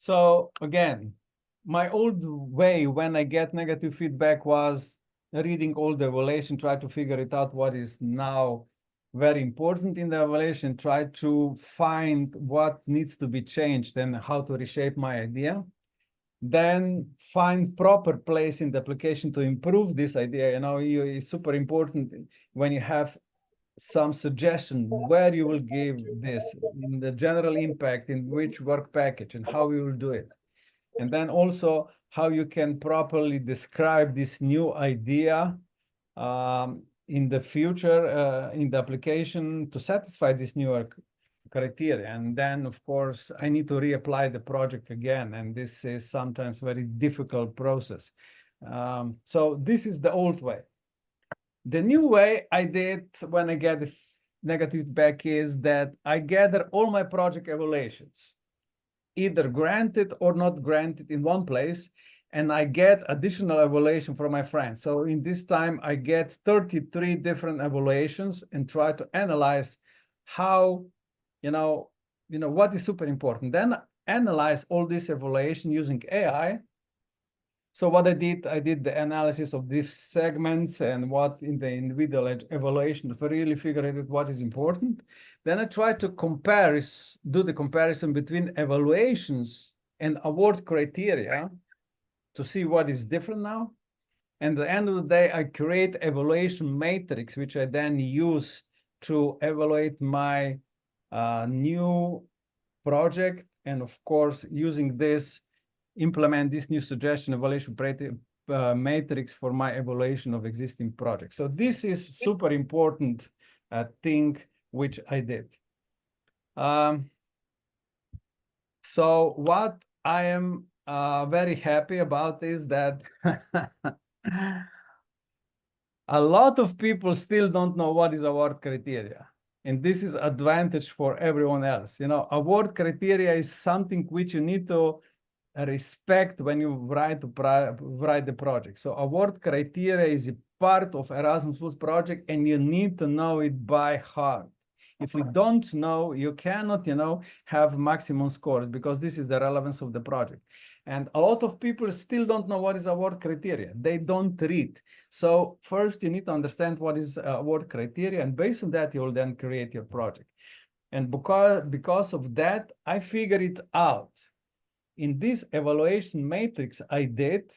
So again, my old way when I get negative feedback was reading all the evaluation, try to figure it out what is now very important in the evaluation, try to find what needs to be changed and how to reshape my idea. Then find proper place in the application to improve this idea. It's super important when you have some suggestion where you will give this in the general impact, in which work package and how you will do it. And then also how you can properly describe this new idea in the future, in the application to satisfy this newer criteria. And then, of course, I need to reapply the project again. And this is sometimes very difficult process. So this is the old way. The new way I did when I get the negative feedback is that I gather all my project evaluations, either granted or not granted, in one place, and I get additional evaluation from my friends. So in this time, I get 33 different evaluations and try to analyze how, what is super important. Then analyze all this evaluation using AI. So what I did the analysis of these segments and what in the individual evaluation to really figure out what is important. Then I try to do the comparison between evaluations and award criteria to see what is different now. And at the end of the day, I create evaluation matrix, which I then use to evaluate my new project. And of course, using this, implement this new suggestion evaluation matrix for my evaluation of existing projects. So this is super important thing which I did. So what I am very happy about is that a lot of people still don't know what is award criteria. And this is advantage for everyone else. Award criteria is something which you need to respect when you write the project. So award criteria is a part of Erasmus Plus project, and you need to know it by heart. If you don't know, you cannot, have maximum scores, because this is the relevance of the project. And a lot of people still don't know what is award criteria. They don't read. So first you need to understand what is award criteria, and based on that, you will then create your project. And because of that, I figured it out in this evaluation matrix I did,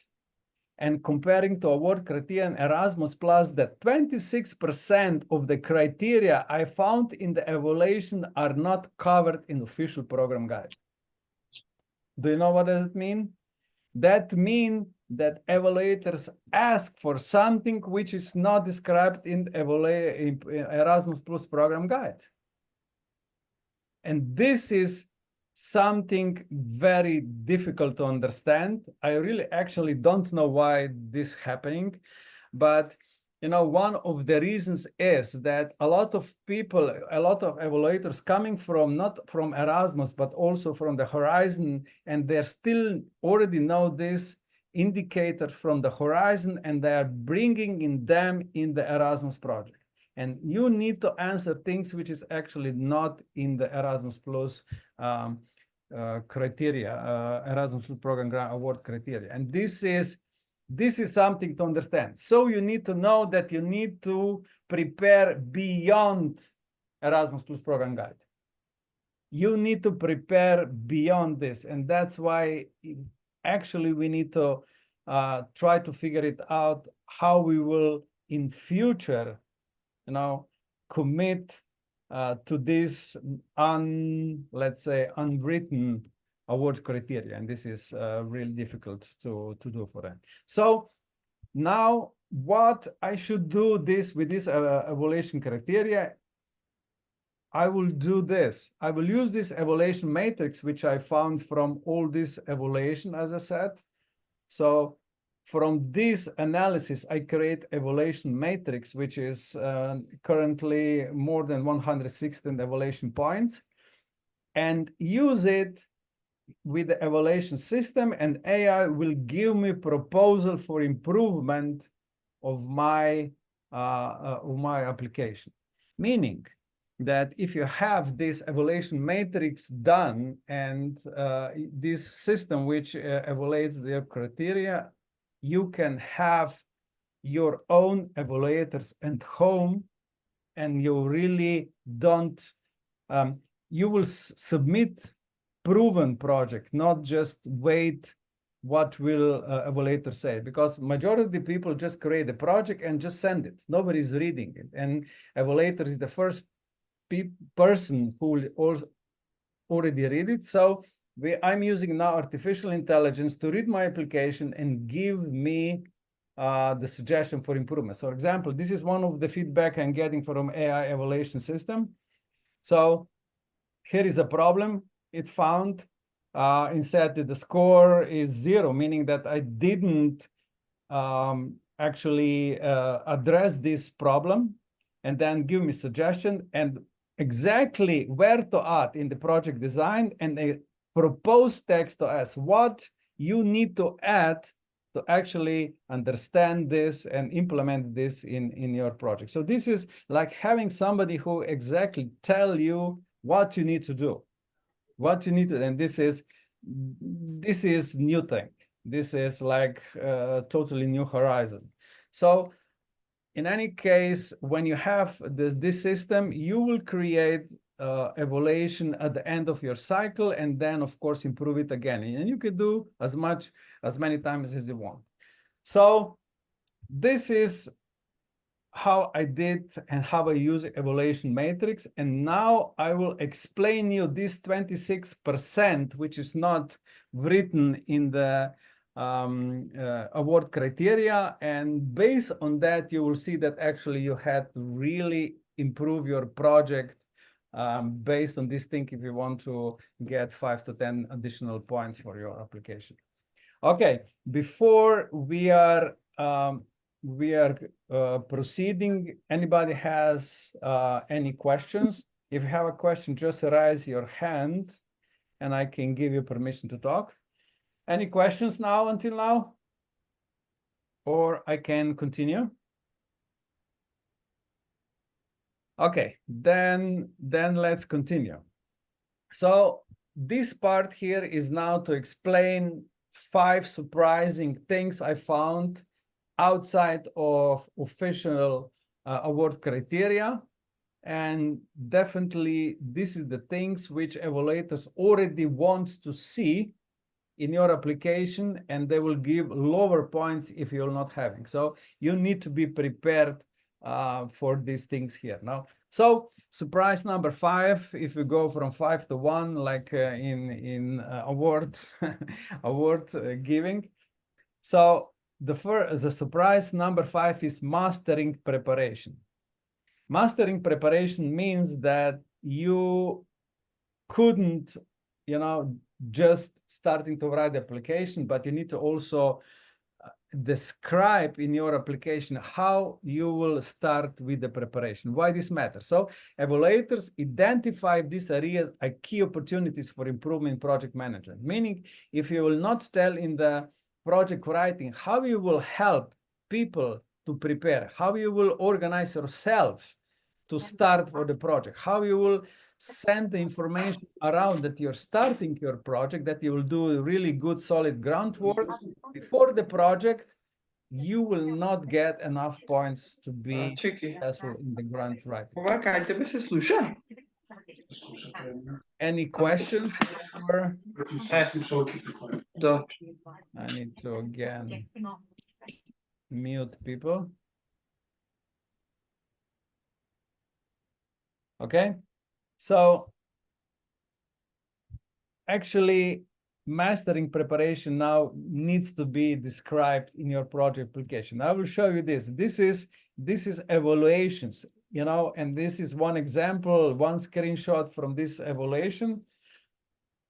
and comparing to award criteria and Erasmus Plus, that 26% of the criteria I found in the evaluation are not covered in official program guide. Do you know what does it mean? That means that evaluators ask for something which is not described in Erasmus Plus program guide. And this is something very difficult to understand. I really actually don't know why this is happening, but one of the reasons is that a lot of people, a lot of evaluators coming from not from Erasmus, but also from the Horizon, and they're still already know this indicators from the Horizon, and they are bringing in them in the Erasmus project. And you need to answer things which is actually not in the Erasmus Plus criteria, Erasmus Plus program grant award criteria. And this is something to understand. So you need to know that you need to prepare beyond Erasmus Plus program guide. You need to prepare beyond this. And that's why actually we need to try to figure it out how we will in future commit to this let's say unwritten award criteria, and this is really difficult to do for them. So now what I should do with this evaluation criteria, I will do this. I will use this evaluation matrix which I found from all this evaluation, as I said. So from this analysis, I create evaluation matrix, which is currently more than 160 evaluation points, and use it with the evaluation system, and AI will give me proposal for improvement of my application. Meaning, that if you have this evaluation matrix done and this system which evaluates their criteria, you can have your own evaluators at home, and you really don't, you will submit proven project, not just wait what will evaluator say, because majority of the people just create a project and just send it. Nobody's reading it, and evaluator is the first person who will also already read it. So I'm using now artificial intelligence to read my application and give me the suggestion for improvements. For example, this is one of the feedback I'm getting from AI evaluation system. So here is a problem it found. Instead, the score is 0, meaning that I didn't actually address this problem, and then give me suggestion and exactly where to add in the project design, and a proposed text to us what you need to add to actually understand this and implement this in your project. So this is like having somebody who exactly tell you what you need to do, what you need to, and this is new thing. This is like totally new horizon. So in any case, when you have this system, you will create evaluation at the end of your cycle, and then of course improve it again. And you can do as many times as you want. So this is how I did and how I use evaluation matrix. And now I will explain you this 26%, which is not written in the award criteria. And based on that, you will see that actually you had to really improve your project based on this thing if you want to get 5 to 10 additional points for your application. Okay, before we are proceeding, anybody has any questions? If you have a question, just raise your hand and I can give you permission to talk. Any questions now until now? Or I can continue? Okay, then let's continue. So this part here is now to explain 5 surprising things I found outside of official award criteria. And definitely this is the things which evaluators already want to see in your application, and they will give lower points if you're not having. So you need to be prepared for these things here now. So surprise number 5, if we go from 5 to 1, like in award giving. So the surprise number 5 is mastering preparation. Mastering preparation means that you couldn't, just starting to write the application, but you need to also describe in your application how you will start with the preparation. Why this matters? So evaluators identify these areas as key opportunities for improvement in project management. Meaning, if you will not tell in the project writing how you will help people to prepare, how you will organize yourself to start for the project, how you will send the information around that you're starting your project, that you will do really good, solid groundwork before the project, you will not get enough points to be successful in the grant writing. Any questions? Or I need to again mute people. Okay, so actually mastering preparation now needs to be described in your project application. I will show you this. This is evaluations, and this is one example, one screenshot from this evaluation.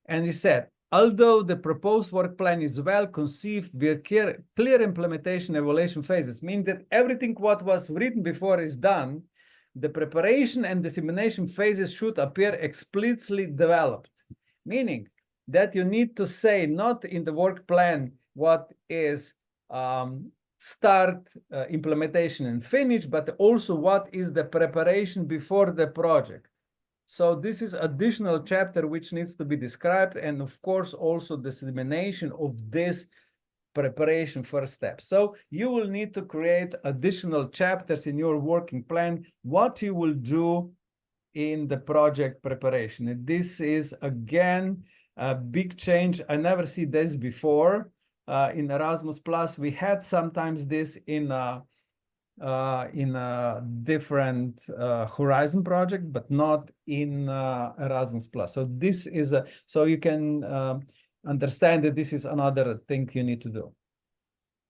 And he said, although the proposed work plan is well conceived, with clear implementation evaluation phases, mean that everything what was written before is done, the preparation and dissemination phases should appear explicitly developed. Meaning that you need to say not in the work plan what is start, implementation and finish, but also what is the preparation before the project. So this is additional chapter which needs to be described, and of course also the dissemination of this preparation first step. So you will need to create additional chapters in your working plan, what you will do in the project preparation. And this is again a big change. I never see this before in Erasmus Plus. We had sometimes this in a different Horizon project, but not in Erasmus Plus. So this is a, so you can understand that this is another thing you need to do.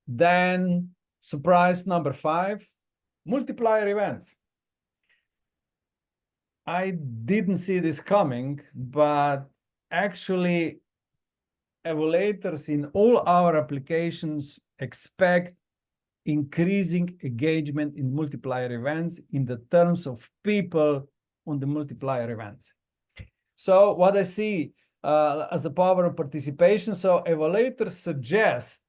Then surprise number 5, multiplier events. I didn't see this coming, but actually evaluators in all our applications expect increasing engagement in multiplier events in the terms of people on the multiplier events. So what I see as a power of participation, so evaluators suggest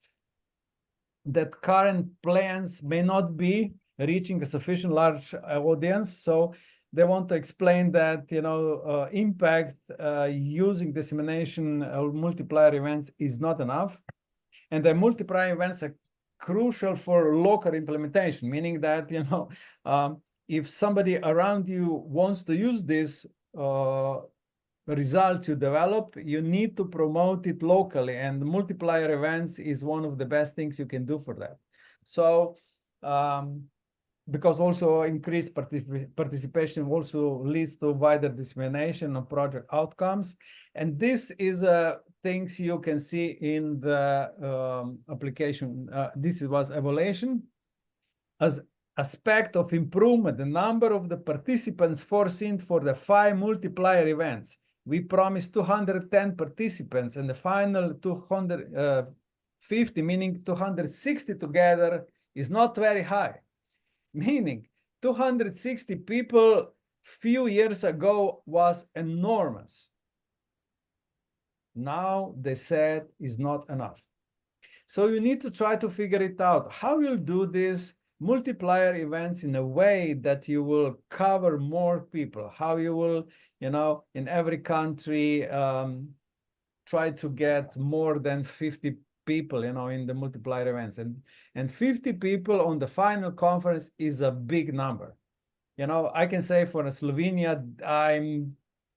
that current plans may not be reaching a sufficient large audience. So they want to explain that, you know, impact using dissemination of multiplier events is not enough. And the multiplier events are crucial for local implementation, meaning that, you know, if somebody around you wants to use this results you develop, you need to promote it locally, and multiplier events is one of the best things you can do for that. So because also increased participation also leads to wider dissemination of project outcomes. And this is things you can see in the application. This was evaluation. As aspect of improvement, the number of the participants foreseen for the 5 multiplier events. We promised 210 participants, and the final 250, meaning 260 together, is not very high. Meaning 260 people few years ago was enormous. Now they said is not enough. So you need to try to figure it out. How you'll do this multiplier events in a way that you will cover more people, how you will, you know, in every country, try to get more than 50 people, you know, in the multiplier events, and 50 people on the final conference is a big number. You know, I can say for Slovenia,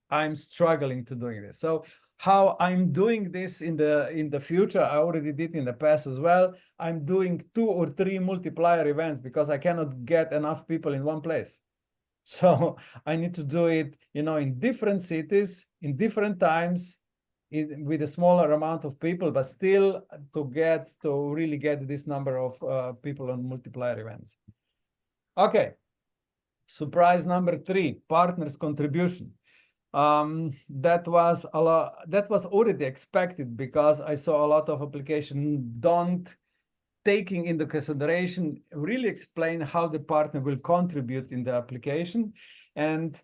I'm struggling to doing this. So how I'm doing this in the future, I already did in the past as well. I'm doing 2 or 3 multiplier events because I cannot get enough people in one place. So I need to do it, you know, in different cities, in different times, with a smaller amount of people, but still to really get this number of people on multiplier events. Okay, surprise number 3, partners' contribution. That was already expected, because I saw a lot of applications don't taking into consideration really explain how the partner will contribute in the application, and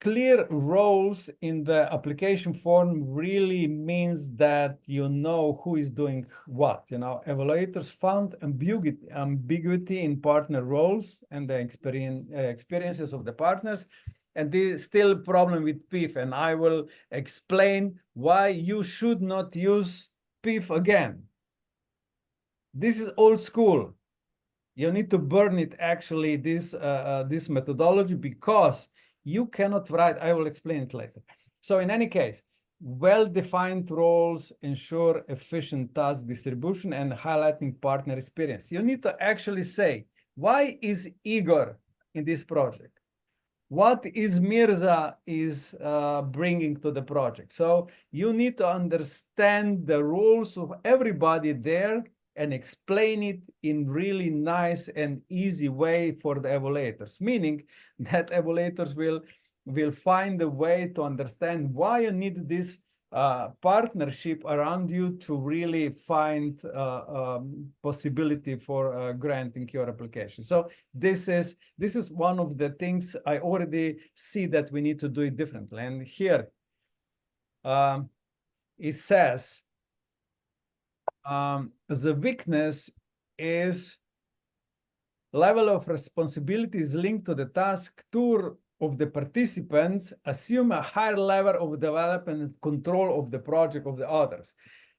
clear roles in the application form really means that you know who is doing what. You know, evaluators found ambiguity in partner roles and the experiences of the partners, and there's still a problem with PIF, and I will explain why you should not use PIF again. This is old school. You need to burn it, actually, this methodology, because you cannot write. I will explain it later. So in any case, well-defined roles ensure efficient task distribution and highlighting partner experience. You need to actually say, why is Igor in this project? What is Mirza is bringing to the project? So you need to understand the roles of everybody there and explain it in really nice and easy way for the evaluators, meaning that evaluators will find a way to understand why you need this partnership around you to really find possibility for granting your application. So this is one of the things I already see that we need to do it differently. And here it says, the weakness is level of responsibility is linked to the task. Too of the participants assume a higher level of development and control of the project of the others.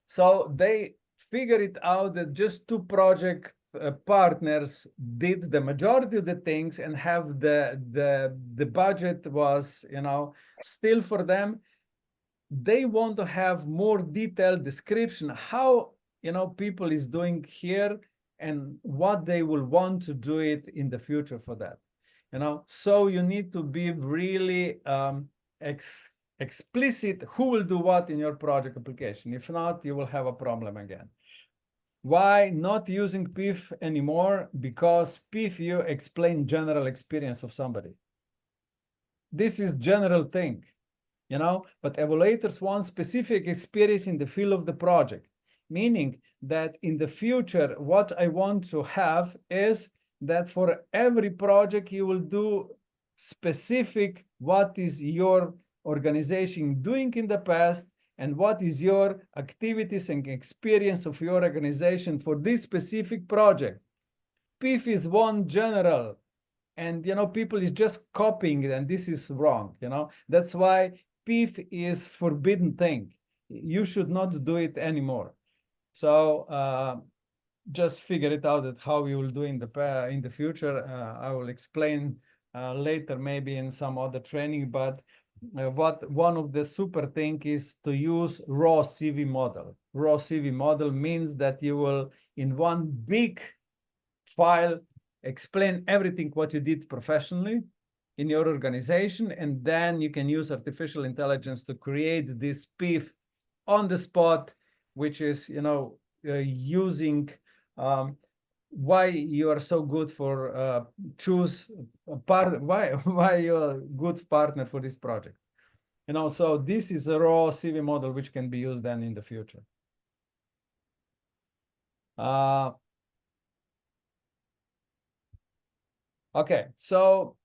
So they figure it out that just two project partners did the majority of the things and have the budget was, you know, still for them. They want to have more detailed description how, you know, people is doing here and what they will want to do it in the future for that, you know. So you need to be really explicit who will do what in your project application. If not, you will have a problem again. Why not using PIF anymore? Because PIF, you explain general experience of somebody. This is general thing, you know, but evaluators want specific experience in the field of the project, meaning that in the future, what I want to have is that for every project, you will do specific what is your organization doing in the past and what is your activities and experience of your organization for this specific project. PIF is one general, and, you know, people is just copying it, and this is wrong, you know. That's why PIF is forbidden thing. You should not do it anymore. So just figure it out that how you will do in the future. I will explain later, maybe in some other training. But one of the super thing is to use raw CV model. Raw CV model means that you will in one big file explain everything what you did professionally in your organization, and then you can use artificial intelligence to create this PIF on the spot, which is, you know, using why you are so good for choose a part, why you're a good partner for this project, you know. So this is a raw CV model which can be used then in the future. Okay, so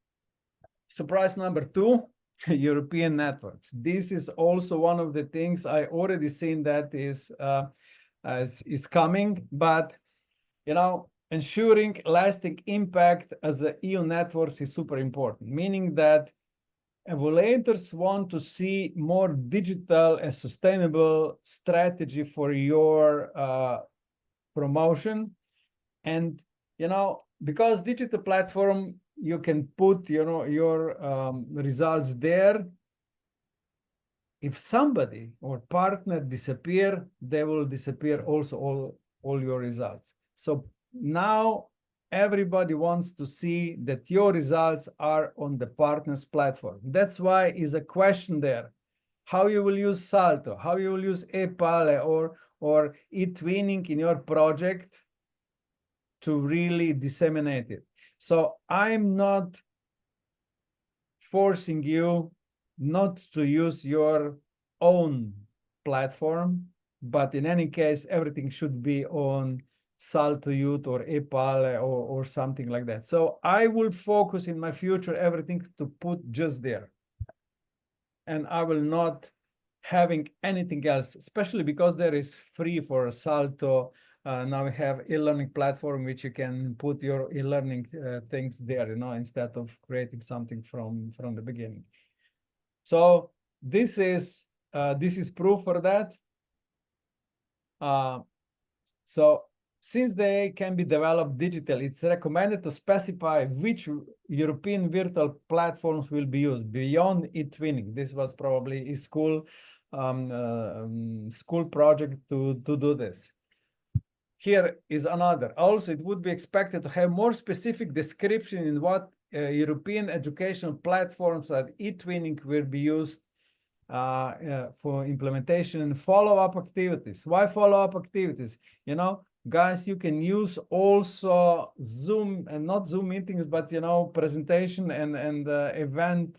surprise number 2, European networks. This is also one of the things I already seen that is coming, but, you know, ensuring lasting impact as a EU networks is super important, meaning that evaluators want to see more digital and sustainable strategy for your promotion. And, you know, because digital platform, you can put, you know, your results there. If somebody or partner disappear, they will disappear also all your results. So now everybody wants to see that your results are on the partner's platform. That's why is a question there. How you will use Salto, how you will use ePale or eTwinning in your project to really disseminate it. So I'm not forcing you not to use your own platform, but in any case, everything should be on Salto Youth or ePale or something like that. So I will focus in my future everything to put just there. And I will not having anything else, especially because there is free for Salto. Now we have e-learning platform, which you can put your e-learning things there, you know, instead of creating something from the beginning. So this is proof for that. So since they can be developed digitally, it's recommended to specify which European virtual platforms will be used beyond eTwinning. This was probably a school project to do this. Here is another. Also, it would be expected to have more specific description in what European educational platforms like eTwinning will be used for implementation and follow-up activities. Why follow-up activities? You know, guys, you can use also Zoom, and not Zoom meetings, but, you know, presentation and event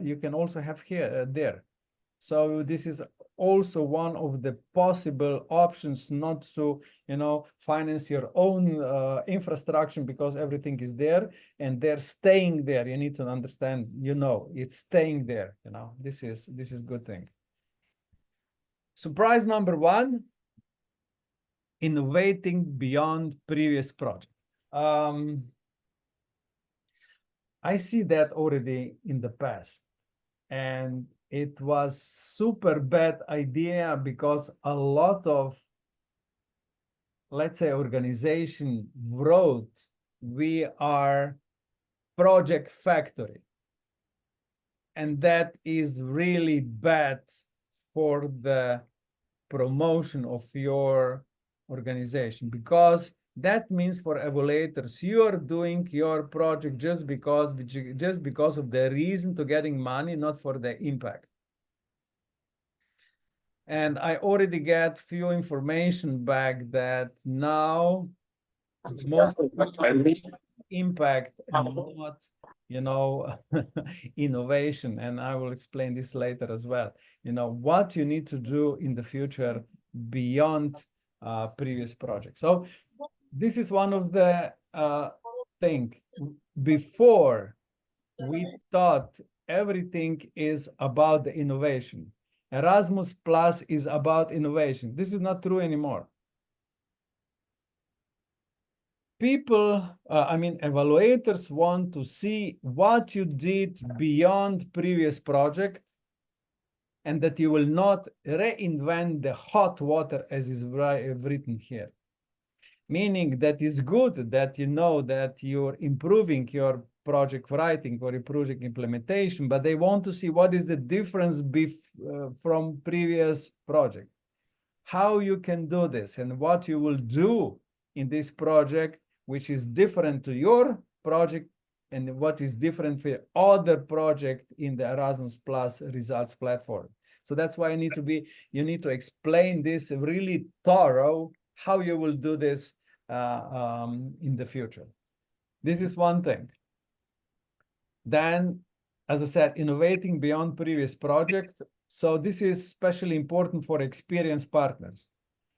you can also have here there. So this is also one of the possible options not to, you know, finance your own infrastructure, because everything is there and they're staying there. You need to understand, you know, it's staying there, you know. This is good thing. Surprise number 1, innovating beyond previous project. I see that already in the past. And it was super bad idea because a lot of, let's say, organization wrote, we are project factory. And that is really bad for the promotion of your organization, because that means for evaluators, you are doing your project just because of the reason to getting money, not for the impact. And I already get few information back that now most impact and not, you know, innovation. And I will explain this later as well. You know, what you need to do in the future beyond previous projects. So this is one of the thing. Before, we thought everything is about the innovation. Erasmus Plus is about innovation. This is not true anymore. People, evaluators want to see what you did beyond previous project, and that you will not reinvent the hot water, as is written here. Meaning that is good that you know that you're improving your project writing or your project implementation, but they want to see what is the difference from previous project, how you can do this, and what you will do in this project, which is different to your project, and what is different for other project in the Erasmus Plus results platform. So that's why you need to explain this really thorough, how you will do this in the future. This is one thing. Then, as I said, innovating beyond previous project. So this is especially important for experienced partners.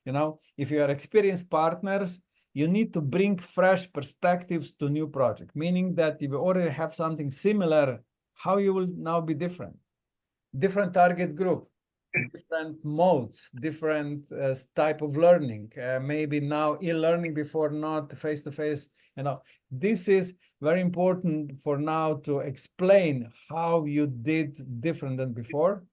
You know, if you are experienced partners, you need to bring fresh perspectives to new project, meaning that if you already have something similar, how you will now be different. Different target group, different modes, different type of learning, maybe now e-learning before, not face-to-face. You know, this is very important for now to explain how you did different than before.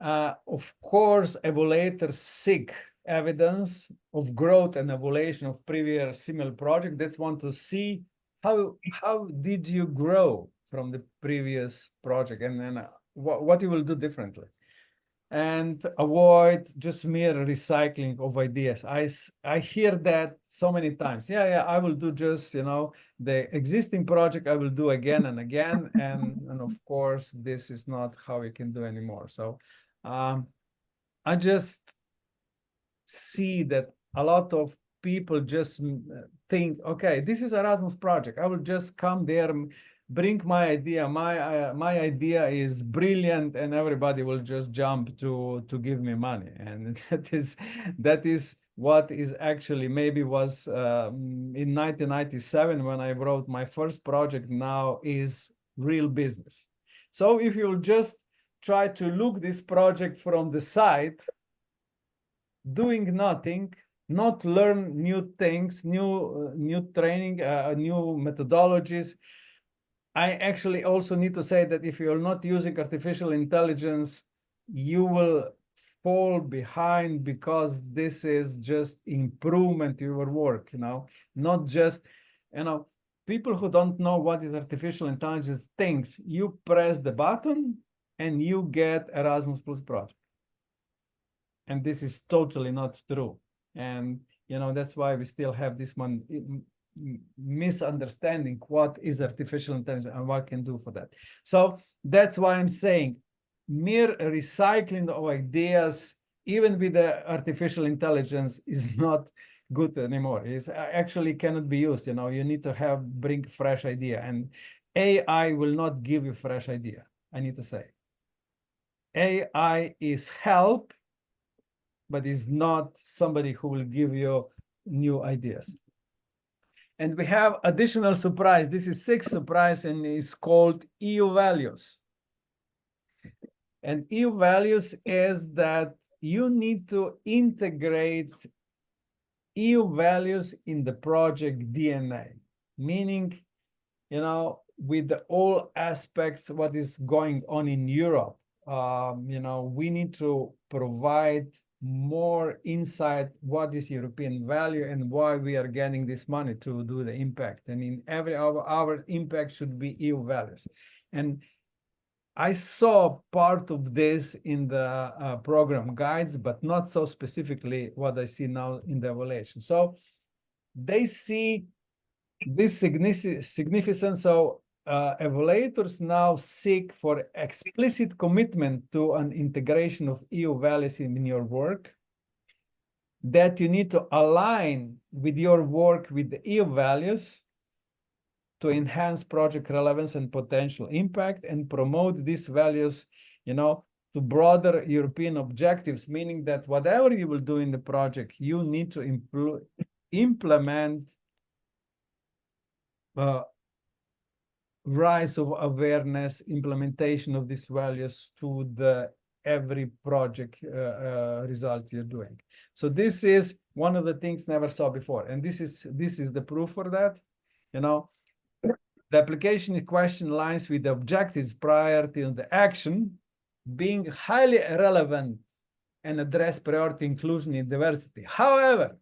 Of course, evaluators seek evidence of growth and evaluation of previous similar project. That's want to see how did you grow from the previous project, and then what you will do differently. And avoid just mere recycling of ideas. I hear that so many times. Yeah, I will do just, you know, the existing project I will do again and again. And of course, this is not how you can do anymore. So I just see that a lot of people just think, okay, this is Erasmus project. I will just come there, bring my idea. My idea is brilliant, and everybody will just jump to give me money. And that is what is actually maybe was in 1997 when I wrote my first project. Now is real business. So if you'll just try to look this project from the side, doing nothing, not learn new things, new training, new methodologies. I actually also need to say that if you're not using artificial intelligence, you will fall behind, because this is just improvement to your work, you know, not just, you know, people who don't know what is artificial intelligence thinks you press the button and you get Erasmus Plus project. And this is totally not true. And, you know, that's why we still have this one misunderstanding what is artificial intelligence and what can do for that. So that's why I'm saying mere recycling of ideas, even with the artificial intelligence, is not good anymore. It actually cannot be used. You know, you need to bring fresh idea, and AI will not give you fresh idea. I need to say, AI is help, but is not somebody who will give you new ideas. And we have additional surprise. This is sixth surprise, and it's called EU values. And EU values is that you need to integrate EU values in the project DNA, meaning you know, with all aspects, what is going on in Europe, you know, we need to provide more insight what is European value and why we are getting this money to do the impact. And in every our impact should be EU values. And I saw part of this in the program guides, but not so specifically what I see now in the evaluation. So they see this significance. So evaluators now seek for explicit commitment to an integration of EU values in your work, that you need to align with your work with the EU values to enhance project relevance and potential impact and promote these values, you know, to broader European objectives, meaning that whatever you will do in the project, you need to implement rise of awareness, implementation of these values to the every project result you're doing. So this is one of the things never saw before, and this is the proof for that. You know, the application in question aligns with the objectives, priority, and the action, being highly relevant and address priority, inclusion, and diversity. However,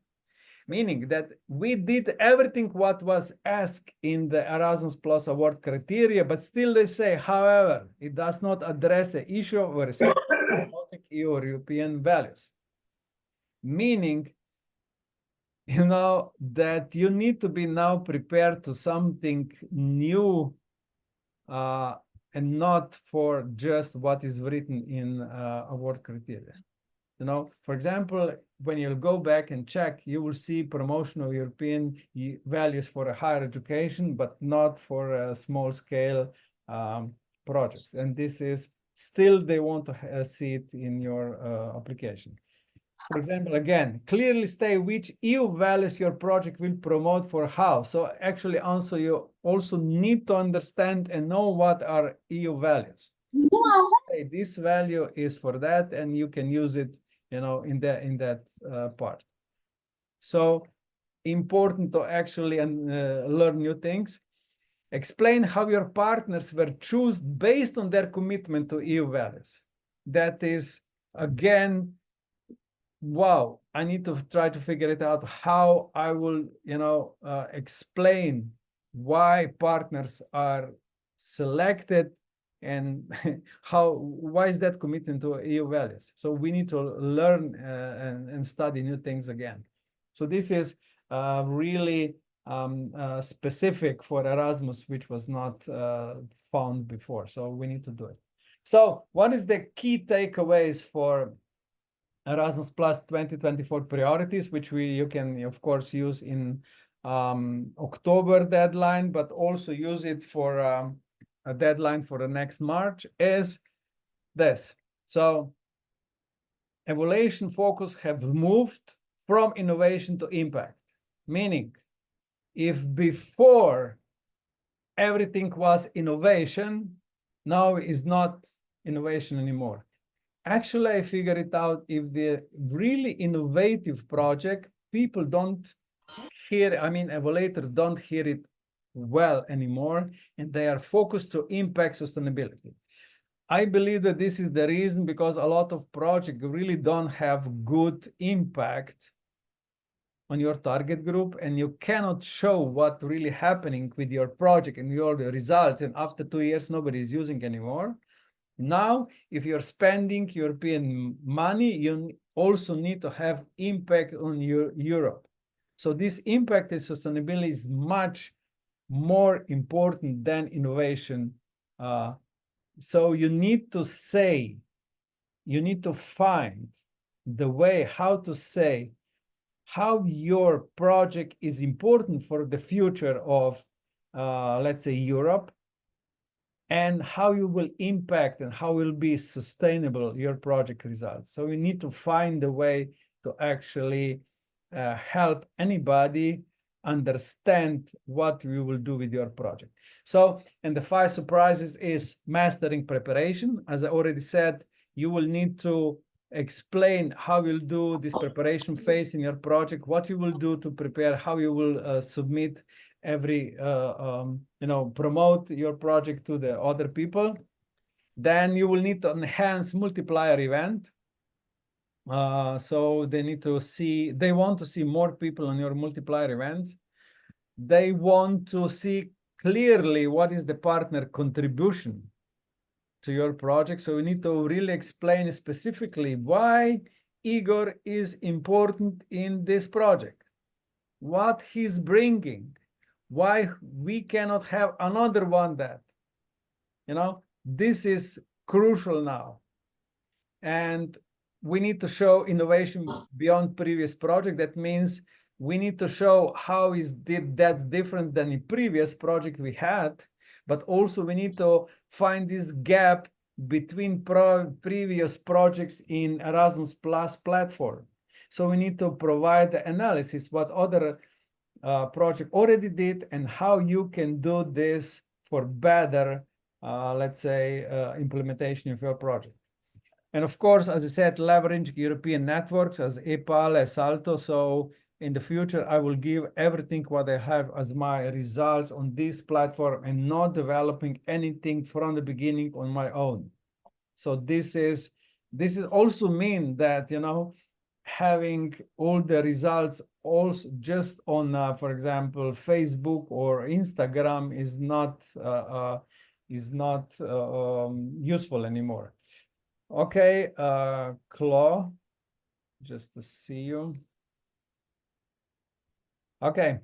meaning that we did everything what was asked in the Erasmus Plus award criteria, but still they say, however, it does not address the issue of respect for European values. Meaning, you know, that you need to be now prepared to something new and not for just what is written in award criteria. You know, for example, when you'll go back and check, you will see promotion of European values for a higher education, but not for small scale projects. And this is still, they want to see it in your application. For example, again, clearly state which EU values your project will promote for how. So actually also you also need to understand and know what are EU values. Okay, this value is for that, and you can use it, you know, in that part. So important to actually learn new things. Explain how your partners were chosen based on their commitment to EU values. That is, again, wow, I need to try to figure it out how I will, you know, explain why partners are selected and why is that commitment to EU values. So we need to learn and study new things again. So this is really specific for Erasmus, which was not found before. So we need to do it. So what is the key takeaways for Erasmus Plus 2024 priorities, which you can, of course, use in October deadline, but also use it for a deadline for the next March, is this. So evaluation focus have moved from innovation to impact, meaning if before everything was innovation, now is not innovation anymore. Actually, I figured it out, if the really innovative project, people don't hear, I mean, evaluators don't hear it well anymore, and they are focused to impact sustainability. I believe that this is the reason, because a lot of projects really don't have good impact on your target group, and you cannot show what really happening with your project and your results, and after 2 years, nobody is using anymore. Now, if you're spending European money, you also need to have impact on Europe. So this impact and sustainability is much more important than innovation. So you need to say, you need to find the way how to say how your project is important for the future of, let's say, Europe, and how you will impact and how will be sustainable your project results. So you need to find a way to actually help anybody understand what you will do with your project. So, and the 5 surprises is mastering preparation. As I already said, you will need to explain how you'll do this preparation phase in your project, what you will do to prepare, how you will submit, promote your project to the other people. Then you will need to enhance multiplier event. So they want to see more people on your multiplier events. They want to see clearly what is the partner contribution to your project. So we need to really explain specifically why Igor is important in this project, what he's bringing, why we cannot have another one that, this is crucial now. And we need to show innovation beyond previous project. That means we need to show how is that different than the previous project we had, but also we need to find this gap between previous projects in Erasmus Plus platform. So we need to provide the analysis what other project already did and how you can do this for better, let's say, implementation of your project. And of course, as I said, leveraging European networks as EPAL, as Salto. So in the future, I will give everything what I have as my results on this platform and not developing anything from the beginning on my own. So this is also mean that, having all the results also just on, for example, Facebook or Instagram is not useful anymore. Okay, Claude, just to see you. Okay,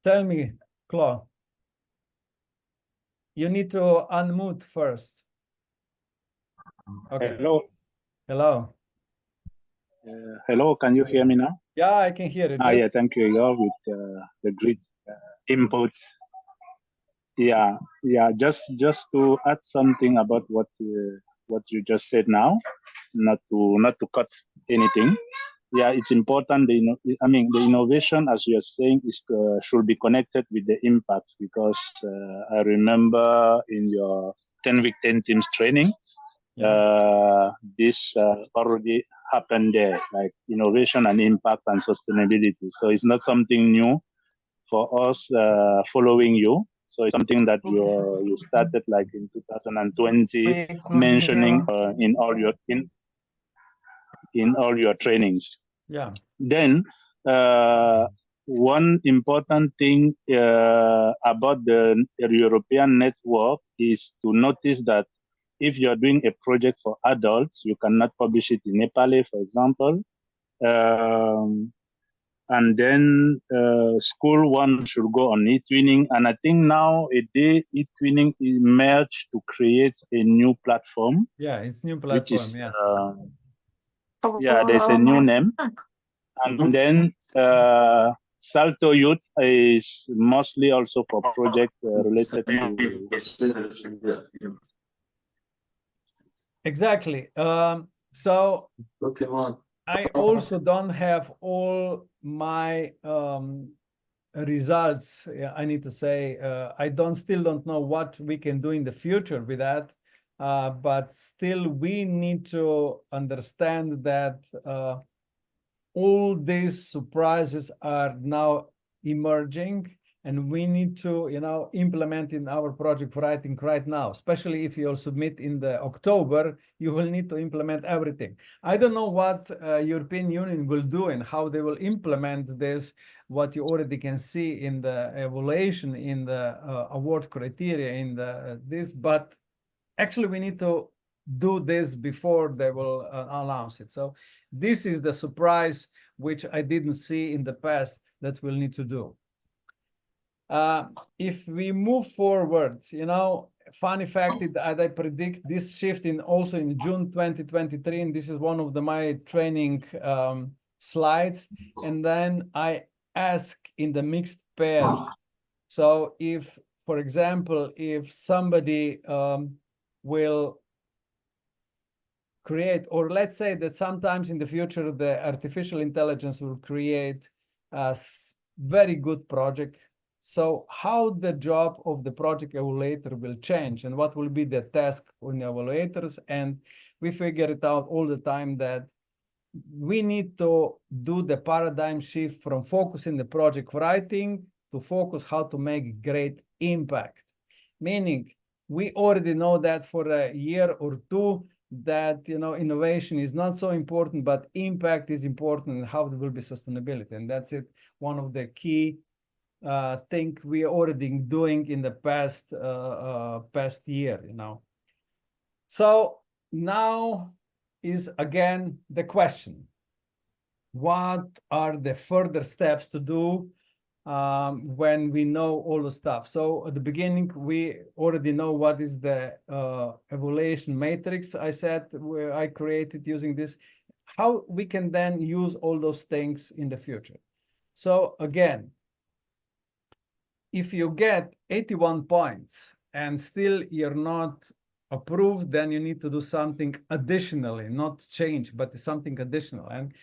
tell me, Claude. You need to unmute first. Okay. Hello. Hello. Hello, can you hear me now? Yeah, I can hear it. Yeah, thank you, Igor, with the great inputs. Yeah, just to add something about what you just said now, not to cut anything. Yeah, it's important. The innovation, as you're saying, is should be connected with the impact, because I remember in your 10-week 10 teams training, this already happened there, like innovation and impact and sustainability. So it's not something new for us following you. So it's something that you started like in 2020, mentioning in all your trainings. Yeah. Then one important thing about the European network is to notice that if you're doing a project for adults, you cannot publish it in Nepali, for example. And then school one should go on eTwinning. And I think now eTwinning is merged to create a new platform. Yeah, it's new platform, Which is, yes. There's a new name. And then Salto Youth is mostly also for project related to... Exactly. So I also don't have all my results. I need to say, I still don't know what we can do in the future with that. But still, we need to understand that all these surprises are now emerging, and we need to, implement in our project writing right now. Especially if you'll submit in the October, you will need to implement everything. I don't know what European Union will do and how they will implement this. What you already can see in the evaluation, in the award criteria, in this, but actually we need to do this before they will announce it. So this is the surprise which I didn't see in the past that we'll need to do. If we move forward, funny fact is that I predict this shift also in June 2023, and this is one of my training slides. And then I ask in the mixed pair. So if, for example, if somebody will create, or let's say that sometimes in the future, the artificial intelligence will create a very good project. So how the job of the project evaluator will change and what will be the task on the evaluators. And we figure it out all the time that we need to do the paradigm shift from focusing the project writing to focus how to make great impact. Meaning, we already know that for a year or two that innovation is not so important, but impact is important, and how there will be sustainability. And that's it. One of the key thing we are already doing in the past year, So now is again the question: what are the further steps to do when we know all the stuff? So at the beginning, we already know what is the evaluation matrix I said, where I created using this. How we can then use all those things in the future. So again, if you get 81 points and still you're not approved, then you need to do something additionally, not change, but something additional. And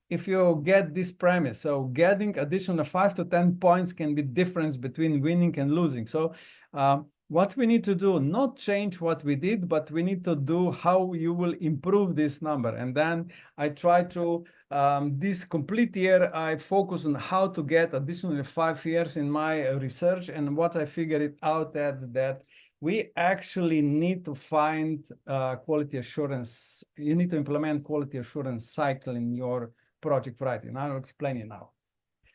if you get this premise, so getting additional 5 to 10 points can be difference between winning and losing. So what we need to do, not change what we did, but we need to do how you will improve this number. And then I try to, this complete year, I focus on how to get additional 5 years in my research. And what I figured out that we actually need to find quality assurance. You need to implement quality assurance cycle in your project writing. I'll explain it now.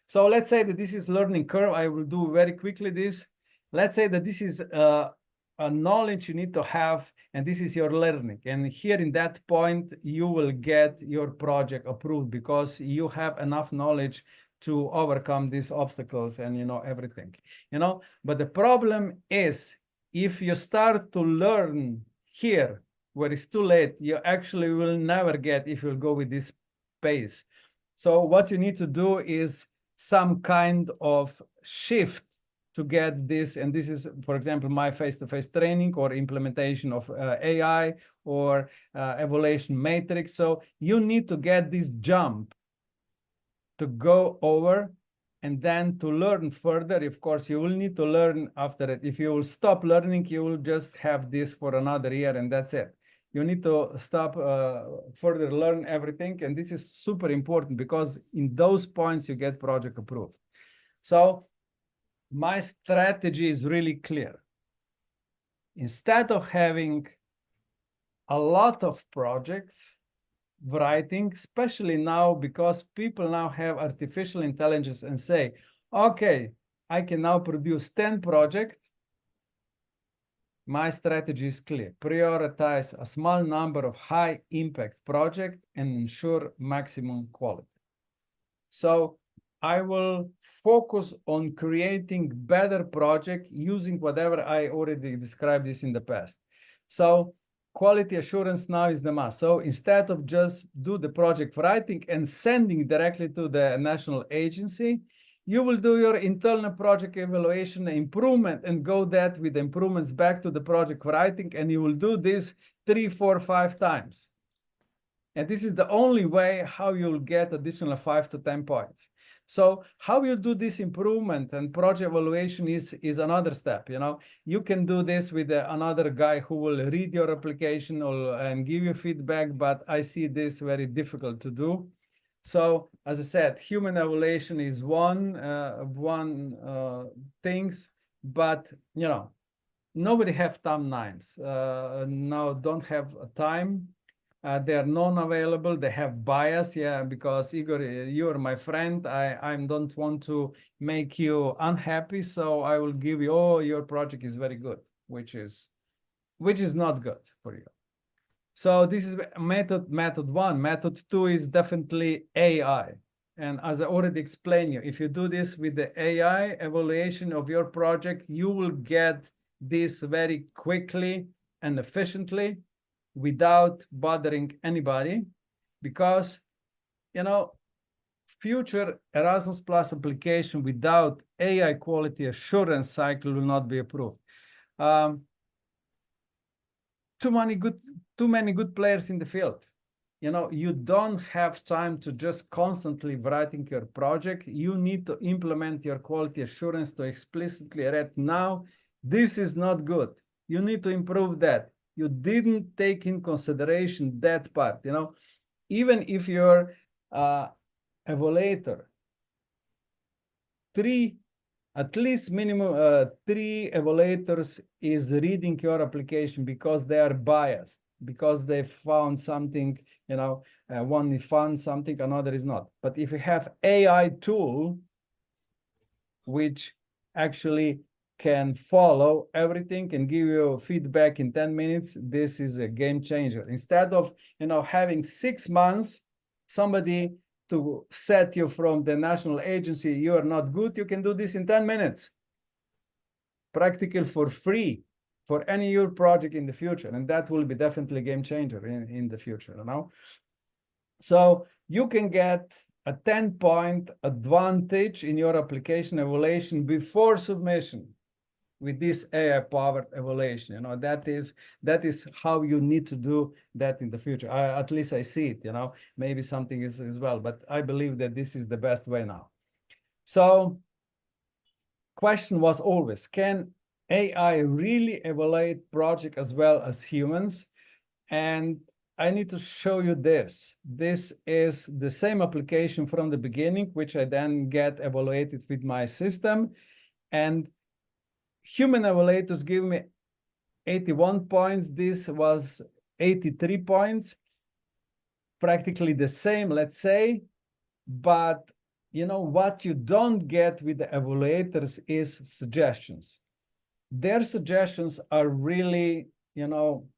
So let's say that this is learning curve. I will do very quickly this. Let's say that this is a knowledge you need to have, and this is your learning. And here in that point, you will get your project approved because you have enough knowledge to overcome these obstacles and everything. But the problem is, if you start to learn here where it's too late, you actually will never get if you'll go with this pace. So what you need to do is some kind of shift to get this. And this is, for example, my face-to-face training or implementation of AI or evaluation matrix. So you need to get this jump to go over and then to learn further. Of course, you will need to learn after it. If you will stop learning, you will just have this for another year and that's it. You need to stop further learn everything. And this is super important because in those points, you get project approved. So my strategy is really clear. Instead of having a lot of projects writing, especially now because people now have artificial intelligence and say, okay, I can now produce 10 projects. My strategy is clear. Prioritize a small number of high impact projects and ensure maximum quality. So I will focus on creating better project using whatever I already described this in the past. So quality assurance now is the must. So instead of just do the project writing and sending directly to the national agency, you will do your internal project evaluation improvement and go that with improvements back to the project writing. And you will do this 3, 4, 5 times. And this is the only way how you'll get additional 5 to 10 points. So how you do this improvement and project evaluation is another step. You can do this with another guy who will read your application and give you feedback, but I see this very difficult to do. So as I said, human evaluation is one things, but nobody have timelines. Now don't have time. They are non-available. They have bias, because Igor, you are my friend. I don't want to make you unhappy, so I will give you, oh, your project is very good, which is not good for you. So this is method 1. Method 2 is definitely AI. And as I already explained you, if you do this with the AI evaluation of your project, you will get this very quickly and efficiently without bothering anybody, because future Erasmus Plus application without AI quality assurance cycle will not be approved. Too many good players in the field. You don't have time to just constantly writing your project. You need to implement your quality assurance to explicitly read, now this is not good. You need to improve that. You didn't take in consideration that part. Even if your evaluator at least minimum 3 evaluators is reading your application because they are biased, because they found something, you know, one found something, another is not. But if you have AI tool, which actually can follow everything and give you feedback in 10 minutes, this is a game changer. Instead of, you know, having 6 months, somebody to set you from the national agency, you are not good, you can do this in 10 minutes. Practical for free for any your project in the future. And that will be definitely a game changer in the future, you know? So you can get a 10-point advantage in your application evaluation before submission with this AI-powered evaluation. You know, that is how you need to do that in the future. At least I see it, you know, maybe something is as well, but I believe that this is the best way now. So question was always, can AI really evaluate project as well as humans? And I need to show you this. This is the same application from the beginning, which I then get evaluated with my system. And human evaluators give me 81 points. This was 83 points. Practically the same, let's say. But you know what you don't get with the evaluators is suggestions. Their suggestions are really, you know,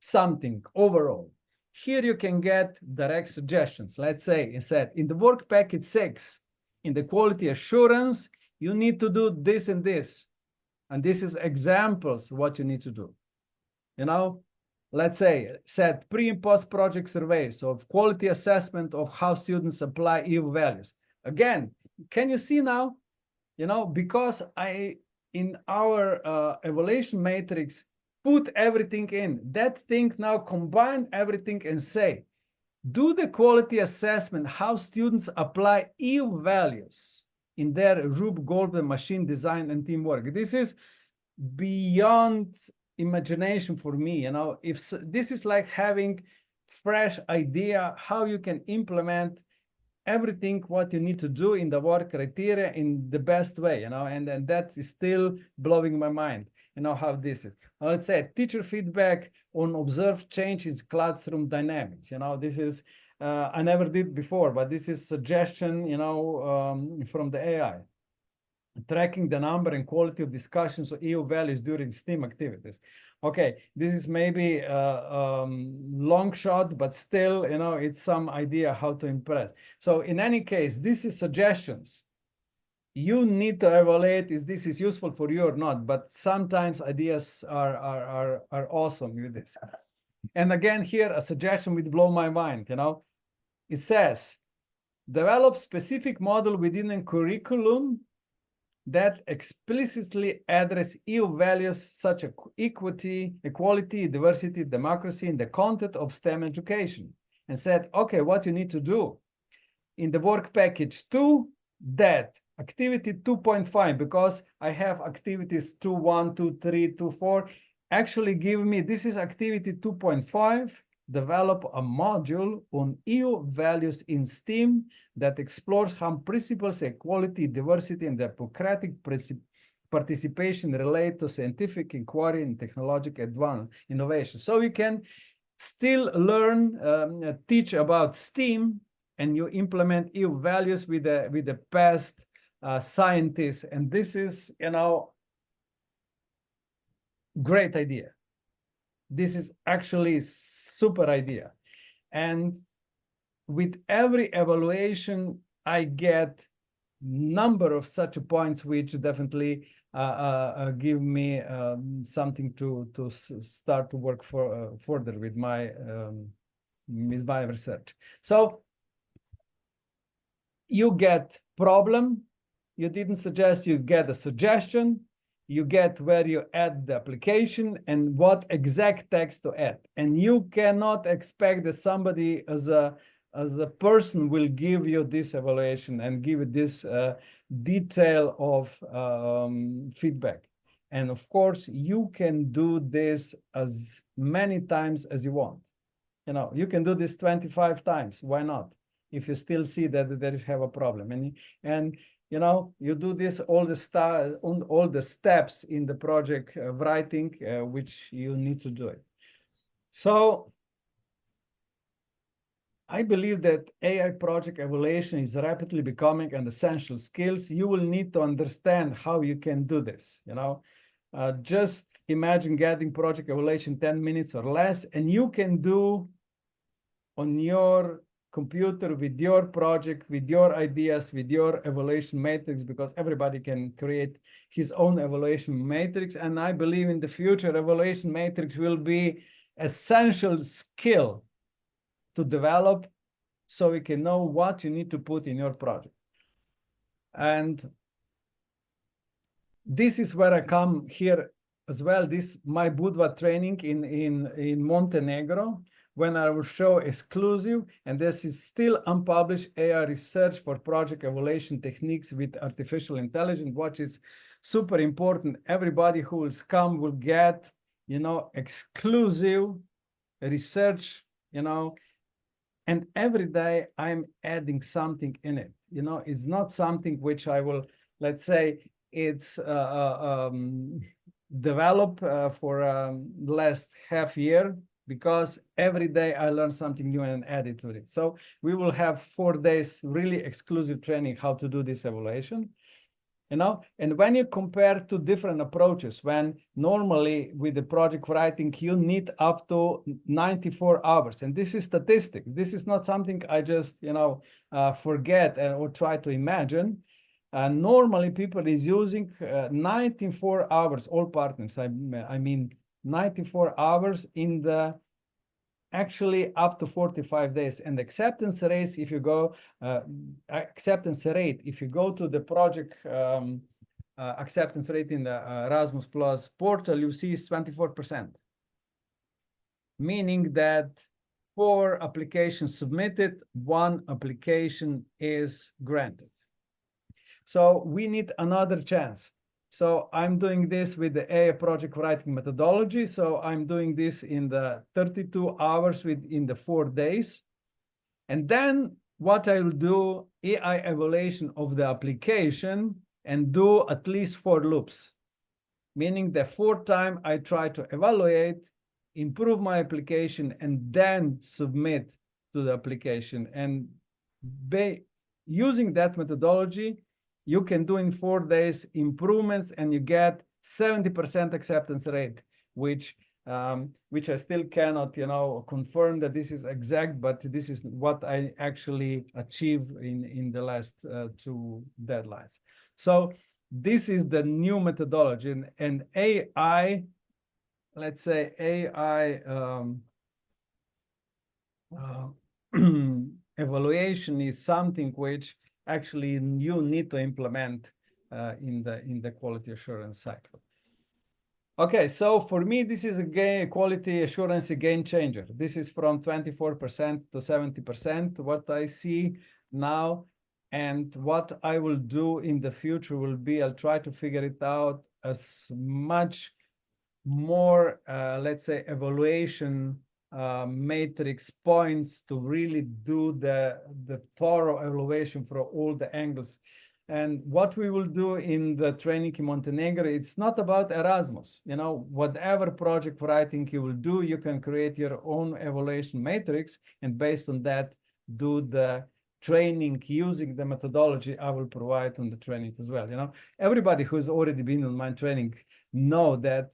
something overall. Here you can get direct suggestions. Let's say instead in the work package 6, in the quality assurance, you need to do this and this. And this is examples what you need to do. You know, let's say set pre and post project surveys of quality assessment of how students apply EU values. Again, can you see now? You know, because I, in our evaluation matrix, put everything in. That thing now combine everything and say, do the quality assessment, how students apply EU values in their Rube Goldberg machine design and teamwork. This is beyond imagination for me. You know, if this is like having fresh idea how you can implement everything what you need to do in the work criteria in the best way, you know, and that is still blowing my mind, you know, how this is. Let's say teacher feedback on observed changes classroom dynamics. You know, this is, I never did before, but this is suggestion, you know, from the AI. Tracking the number and quality of discussions of EU values during STEAM activities. Okay, this is maybe a long shot, but still, you know, it's some idea how to impress. So in any case, this is suggestions. You need to evaluate if this is useful for you or not, but sometimes ideas are awesome with this. And again, here, a suggestion would blow my mind, you know. It says, develop specific model within a curriculum that explicitly address EU values such as equity, equality, diversity, democracy in the content of STEM education, and said, okay, what you need to do in the work package 2, that activity 2.5, because I have activities 2.1, 2.3, 2.4, actually give me, this is activity 2.5, develop a module on EU values in STEAM that explores how principles, equality, diversity, and democratic participation relate to scientific inquiry and technological advance innovation. So you can still learn, teach about STEAM, and you implement EU values with the past scientists. And this is, you know, great idea. This is actually super idea. And with every evaluation, I get number of such points, which definitely give me something to start to work for further with my research. So you get problem, you didn't suggest, you get a suggestion, you get where you add the application and what exact text to add. And you cannot expect that somebody as a person will give you this evaluation and give you this detail of feedback. And of course, you can do this as many times as you want. You know, you can do this 25 times. Why not? If you still see that there is have a problem. And you know, you do this all the steps in the project writing, which you need to do it. So I believe that AI project evaluation is rapidly becoming an essential skills. You will need to understand how you can do this, you know. Just imagine getting project evaluation 10 minutes or less, and you can do on your computer with your project, with your ideas, with your evaluation matrix, because everybody can create his own evaluation matrix. And I believe in the future, evaluation matrix will be essential skill to develop so we can know what you need to put in your project. And this is where I come here as well. This my Budva training in Montenegro, when I will show exclusive, and this is still unpublished AI research for project evaluation techniques with artificial intelligence, which is super important. Everybody who will come will get, you know, exclusive research, you know, and every day I'm adding something in it. You know, it's not something which I will, let's say, it's developed for the last half year, because every day I learn something new and add it to it. So we will have 4 days really exclusive training how to do this evaluation. You know, and when you compare two different approaches, when normally with the project writing, you need up to 94 hours. And this is statistics. This is not something I just, you know, forget or try to imagine. Normally people is using 94 hours, all partners. I mean, 94 hours in the actually up to 45 days. And acceptance rates, if you go acceptance rate, if you go to the project acceptance rate in the Erasmus Plus portal, you see is 24%, meaning that 4 applications submitted, 1 application is granted. So we need another chance. So I'm doing this with the AI project writing methodology. So I'm doing this in the 32 hours within the 4 days. And then what I will do, AI evaluation of the application and do at least 4 loops, meaning the 4th time I try to evaluate, improve my application, and then submit to the application. And using that methodology, you can do in 4 days improvements, and you get 70% acceptance rate, which I still cannot, you know, confirm that this is exact, but this is what I actually achieved in the last 2 deadlines. So this is the new methodology, and AI, let's say AI evaluation is something which actually you need to implement in the quality assurance cycle. Okay, so for me, this is a quality assurance game changer. This is from 24% to 70%, what I see now. And what I will do in the future will be, I'll try to figure it out as much more, let's say, evaluation matrix points to really do the thorough evaluation for all the angles. And what we will do in the training in Montenegro, it's not about Erasmus. You know, whatever project writing you will do, you can create your own evaluation matrix, and based on that, do the training using the methodology I will provide on the training as well. You know, everybody who's already been on my training know that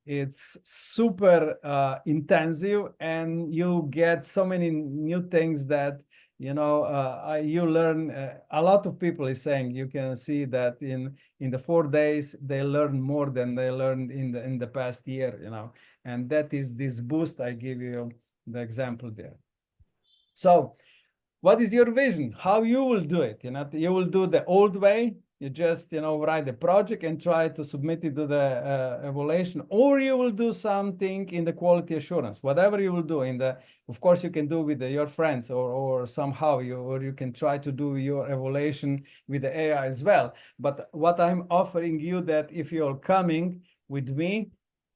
it's super intensive, and you get so many new things that, you know, you learn. A lot of people is saying you can see that in the 4 days they learn more than they learned in the past year, you know, and that is this boost. I give you the example there. So what is your vision? How you will do it? You know, you will do the old way. You just, you know, write the project and try to submit it to the evaluation, or you will do something in the quality assurance. Whatever you will do in the, of course, you can do with your friends, or somehow you can try to do your evaluation with the AI as well. But what I'm offering you, that if you're coming with me,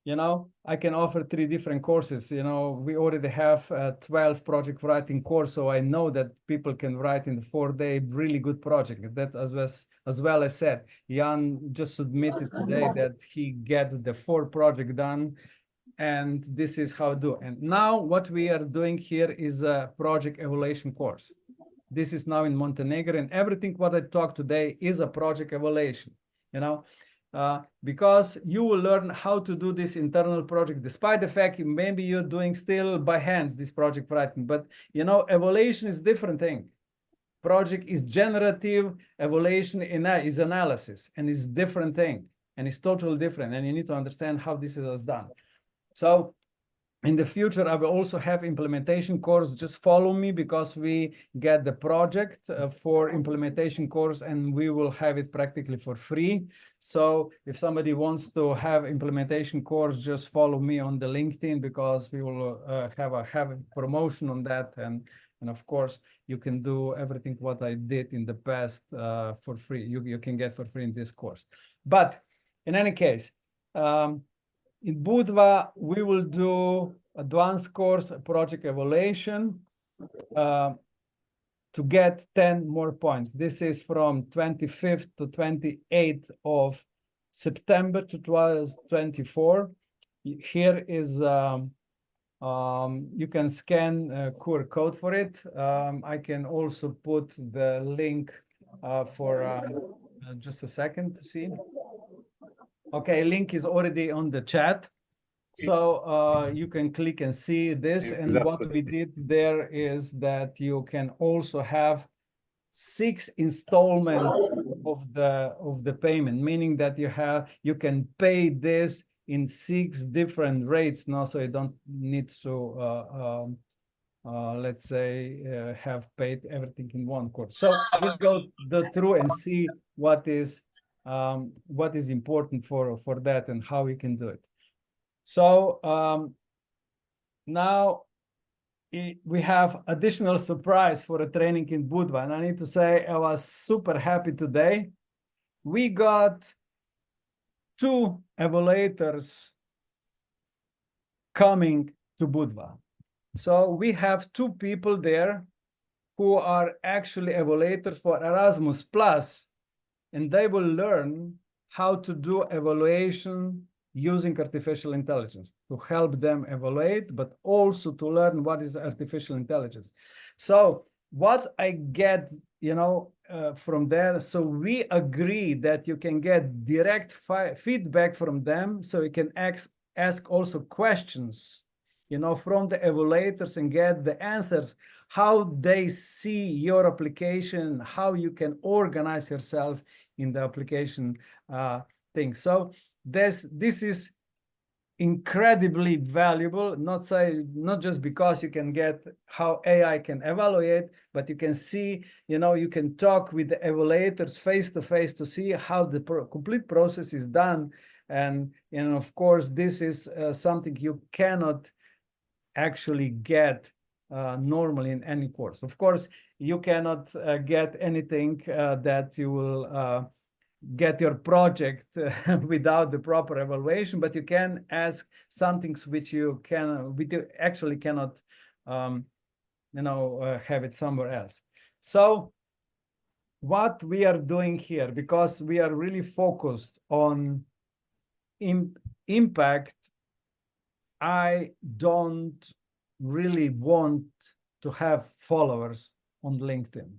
you know, I can offer 3 different courses. You know, we already have 12 project writing course, so I know that people can write in the 4-day really good project. That as well as said, Jan just submitted today that he get the 4 project done, and this is how to do. And now what we are doing here is a project evaluation course. This is now in Montenegro, and everything what I talk today is a project evaluation, you know. Because you will learn how to do this internal project, despite the fact maybe you're doing still by hands this project writing. But you know, evaluation is different thing. Project is generative, evaluation is analysis, and it's different thing, and it's totally different. And you need to understand how this is done. So in the future, I will also have implementation course. Just follow me, because we get the project for implementation course, and we will have it practically for free. So if somebody wants to have implementation course, just follow me on the LinkedIn, because we will have a promotion on that. And of course, you can do everything what I did in the past for free. You can get for free in this course. But in any case, in Budva, we will do advanced course project evaluation to get 10 more points. This is from 25th to 28th of September 2024. Here is, you can scan a QR code for it. I can also put the link for just a second to see. Okay, link is already on the chat. So you can click and see this. And what we did there is that you can also have 6 installments of the payment, meaning that you can pay this in 6 different rates now, so you don't need to let's say have paid everything in one course. So just go through and see what is important for that and how we can do it. So now we have additional surprise for a training in Budva, and I need to say I was super happy today. We got 2 evaluators coming to Budva. So we have 2 people there who are actually evaluators for Erasmus Plus, and they will learn how to do evaluation using artificial intelligence to help them evaluate, but also to learn what is artificial intelligence. So what I get, you know, from there, so we agree that you can get direct feedback from them, so you can ask also questions, you know, from the evaluators and get the answers, how they see your application, how you can organize yourself in the application thing. So this is incredibly valuable, not just because you can get how AI can evaluate, but you can see, you know, you can talk with the evaluators face to face to see how the complete process is done. And of course, this is something you cannot actually get normally in any course. Of course, you cannot get anything that you will get your project without the proper evaluation, but you can ask some things which you actually cannot, you know, have it somewhere else. So what we are doing here, because we are really focused on impact, I don't really want to have followers on LinkedIn.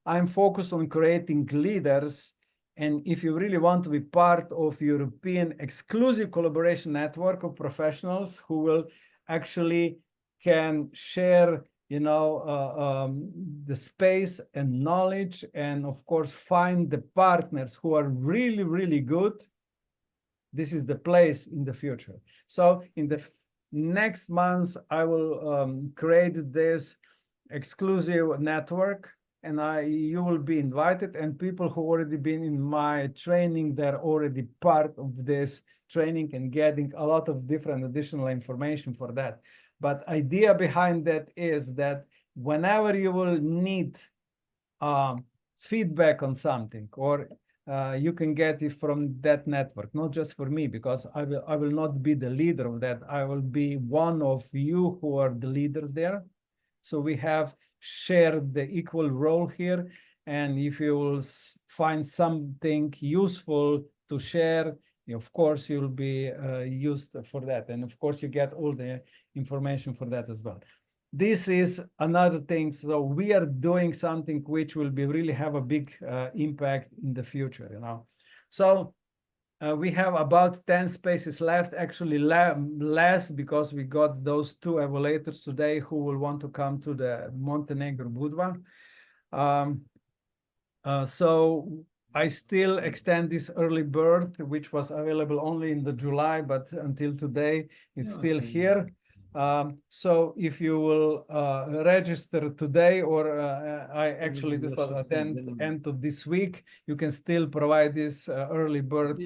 I'm focused on creating leaders. And if you really want to be part of European exclusive collaboration network of professionals who will actually can share, you know, the space and knowledge, and of course, find the partners who are really, really good, this is the place in the future. So in the next months, I will create this exclusive network, and you will be invited, and people who already been in my training, they're already part of this training and getting a lot of different additional information for that. But idea behind that is that whenever you will need feedback on something, or you can get it from that network, not just for me, because I will not be the leader of that. I will be one of you who are the leaders there. So we have shared the equal role here. And if you will find something useful to share, of course, you'll be used for that. And of course, you get all the information for that as well. This is another thing. So we are doing something which will be really have a big impact in the future, you know. So we have about 10 spaces left, actually less, because we got those 2 evaluators today who will want to come to the Montenegro Budva. So I still extend this early bird, which was available only in the July, but until today, it's still here. So if you will register today, or I actually, this was at the end of this week, you can still provide this early bird,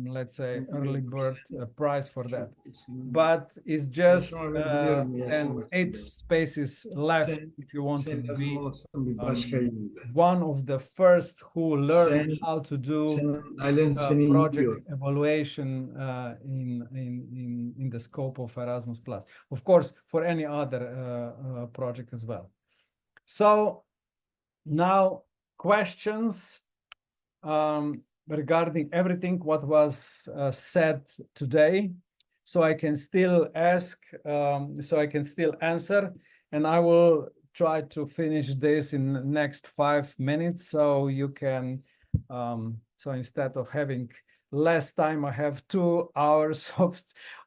let's say, early bird price for that. But it's just 8 spaces left if you want to be one of the first who learn how to do project evaluation in the scope of Erasmus Plus. Of course, for any other project as well. So now questions regarding everything what was said today. So I can still ask, so I can still answer, and I will try to finish this in the next 5 minutes. So you can, so instead of having less time, I have 2 hours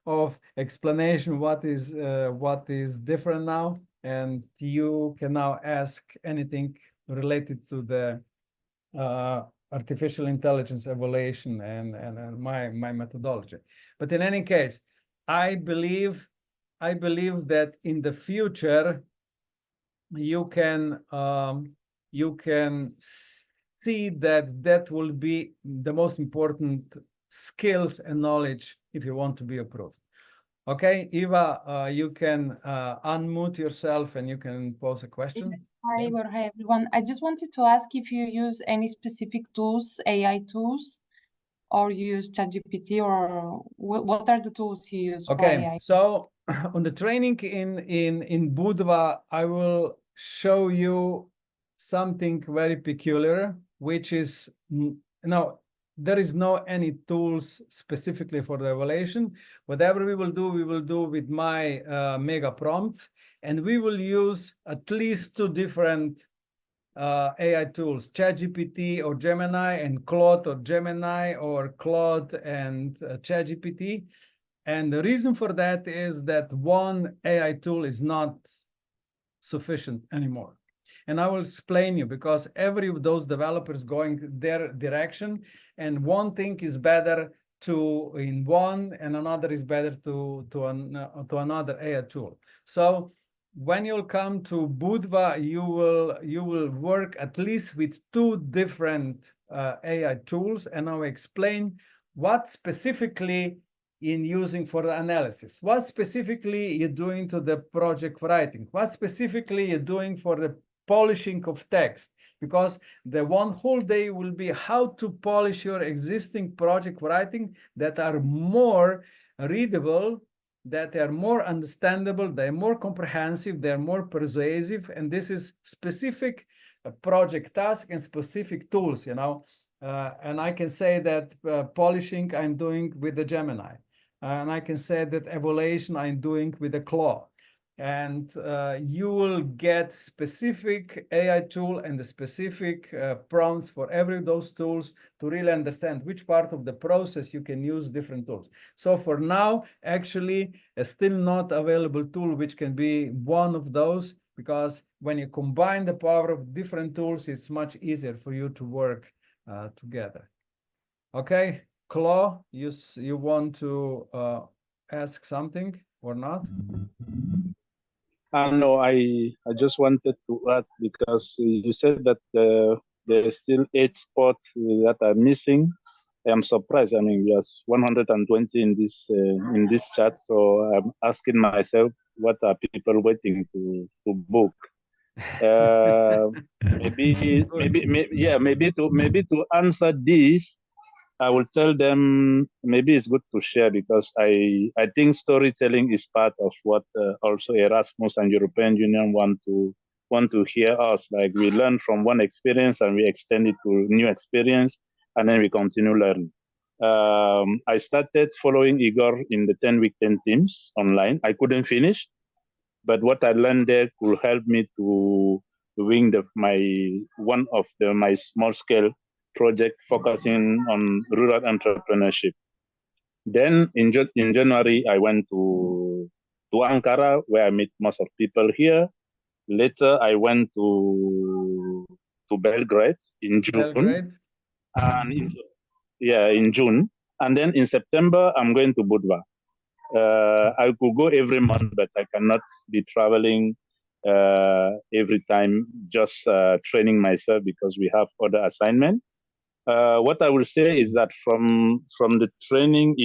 of explanation what is different now, and you can now ask anything related to the artificial intelligence evaluation and my methodology. But in any case, I believe that in the future you can see that will be the most important skills and knowledge if you want to be approved. Okay, Eva, you can unmute yourself and you can pose a question. Hi, Igor. Hi, everyone. I just wanted to ask if you use any specific tools, AI tools, or you use ChatGPT, or what are the tools you use for AI? So on the training in Budva, I will show you something very peculiar, which is now there is no any tools specifically for the evaluation. Whatever we will do with my mega prompts, and we will use at least 2 different AI tools, ChatGPT or Gemini, and Claude or Gemini, or Claude and ChatGPT. And the reason for that is that one AI tool is not sufficient anymore. And I will explain you, because every of those developers going their direction, and one thing is better in one, and another is better to another AI tool. So when you'll come to Budva, you will work at least with 2 different AI tools, and I'll explain what specifically in using for the analysis, what specifically you're doing to the project writing, what specifically you're doing for the polishing of text, because the one whole day will be how to polish your existing project writing that are more readable, that are more understandable, they're more comprehensive, they're more persuasive, and this is specific project task and specific tools, you know. And I can say that polishing I'm doing with the Gemini, and I can say that evaluation I'm doing with the Claude. And you will get specific AI tool and the specific prompts for every of those tools to really understand which part of the process you can use different tools. So for now, actually, a still not available tool which can be one of those, because when you combine the power of different tools, it's much easier for you to work together. Okay, Claude, you want to ask something or not? No, I just wanted to add, because you said that there is still 8 spots that are missing. I am surprised. I mean, yes, 120 in this chat. So I'm asking myself, what are people waiting to book? Maybe to answer this, I will tell them maybe it's good to share, because I think storytelling is part of what also Erasmus and European Union want to hear us. Like, we learn from one experience and we extend it to new experience, and then we continue learning. I started following Igor in the 10-week 10 teams online. I couldn't finish, but what I learned there could help me to wing my small scale project focusing on rural entrepreneurship. Then in January, I went to Ankara, where I met most of people here. Later, I went to Belgrade in June. Belgrade. And in June. And then in September, I'm going to Budva. I could go every month, but I cannot be traveling every time, just training myself, because we have other assignments. What I will say is that from the training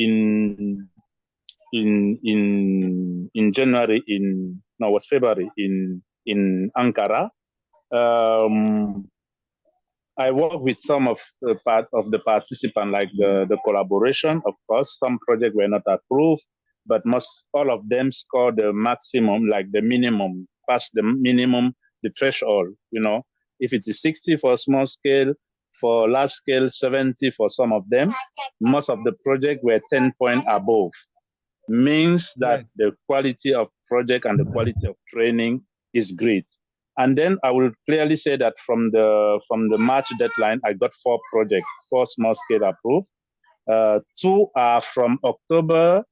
in January, was February in Ankara, I work with some of the participants, like the collaboration. Of course, some projects were not approved, but all of them scored the maximum, like the minimum, past the minimum, the threshold. If it is 60 for small scale, for large scale 70 for some of them, most of the projects were 10 points above. Means that the quality of project and the quality of training is great. And then I will clearly say that from the March deadline, I got 4 projects, 4 small scale approved. 2 are from October.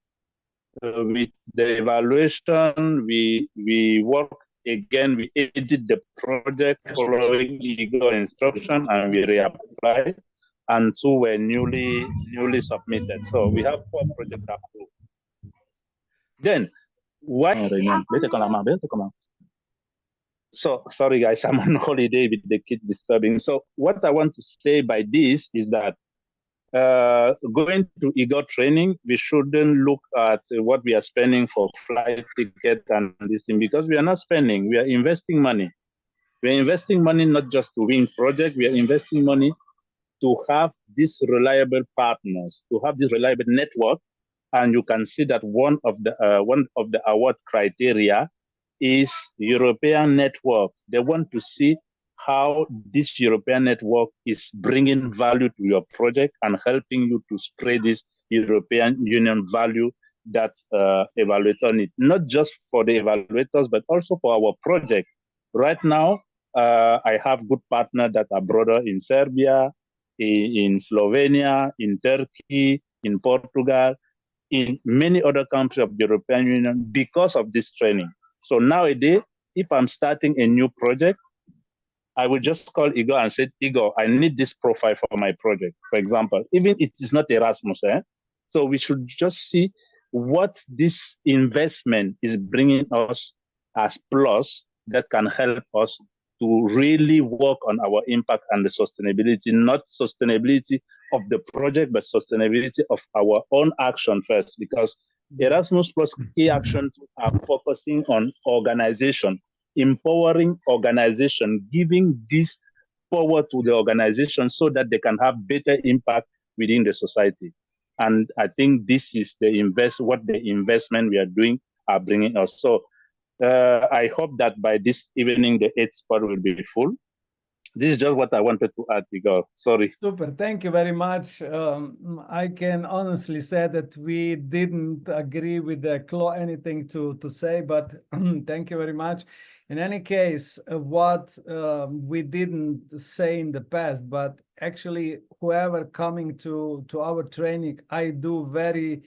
With the evaluation, we work again. We edit the project following legal instruction, and we reapply. And 2 were newly submitted. So we have 4 projects approved. Then why? So sorry guys, I'm on holiday with the kids disturbing. So what I want to say by this is that going to Igor training, we shouldn't look at what we are spending for flight ticket and this thing, because we are not spending, we are investing money. We are investing money not just to win project, we are investing money to have these reliable partners, to have this reliable network. And you can see that one of the award criteria is European network. They want to see how this European network is bringing value to your project and helping you to spread this European Union value that evaluator need, not just for the evaluators, but also for our project. Right now, I have good partners that are broader in Serbia, in Slovenia, in Turkey, in Portugal, in many other countries of the European Union because of this training. So nowadays, if I'm starting a new project, I will just call Igor and say, Igor, I need this profile for my project, for example, even if it is not Erasmus. So we should just see what this investment is bringing us as plus that can help us to really work on our impact and the sustainability, not sustainability of the project, but sustainability of our own action first, because Erasmus Plus key actions are focusing on organization, empowering organization, giving this power to the organization so that they can have better impact within the society. And I think this is what the investment we are doing are bringing us. So I hope that by this evening, the 8th spot will be full. This is just what I wanted to add, Igor. Sorry. Super. Thank you very much. I can honestly say that we didn't agree with anything to say, but thank you very much. In any case, what we didn't say in the past, but actually whoever coming to our training, I do very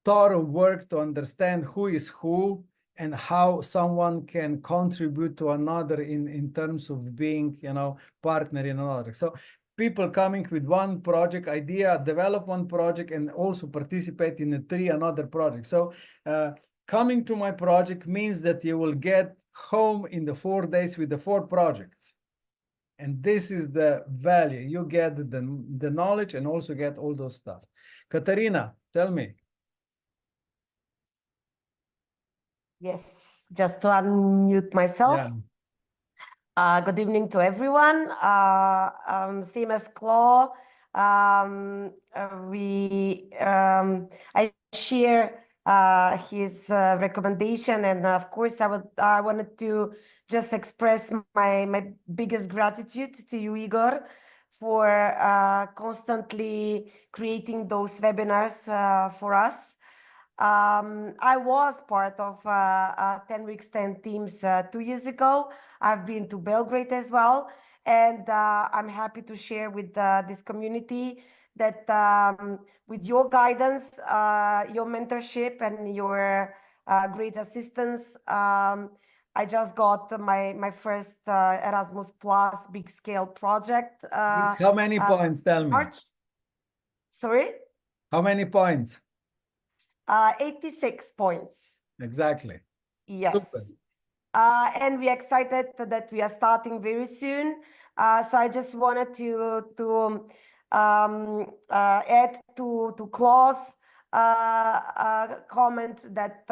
thorough work to understand who is who and how someone can contribute to another in terms of being, partner in another. So people coming with one project idea, develop one project, and also participate in the 3 another projects. So coming to my project means that you will get home in the 4 days with the 4 projects. And this is the value. You get the knowledge and also get all those stuff. Katarina, tell me. Yes, just to unmute myself. Yeah. Good evening to everyone. Same as Claude, I share his recommendation, and of course, I wanted to just express my biggest gratitude to you, Igor, for constantly creating those webinars for us. I was part of 10 Weeks, 10 Teams 2 years ago. I've been to Belgrade as well. And I'm happy to share with this community that with your guidance, your mentorship, and your great assistance, I just got my first Erasmus Plus big scale project. How many points? Tell me. March. Sorry? How many points? 86 points. Exactly. Yes. Super. And we're excited that we are starting very soon. So I just wanted to add to Claude's comment that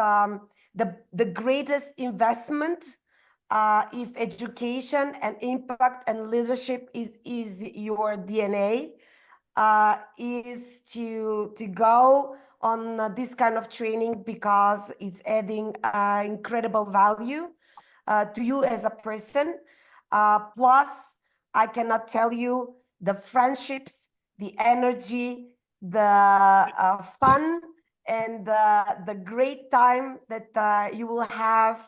the greatest investment, if education and impact and leadership is your DNA, is to go on this kind of training, because it's adding incredible value to you as a person. Plus, I cannot tell you the friendships, the energy, the fun, and the great time that you will have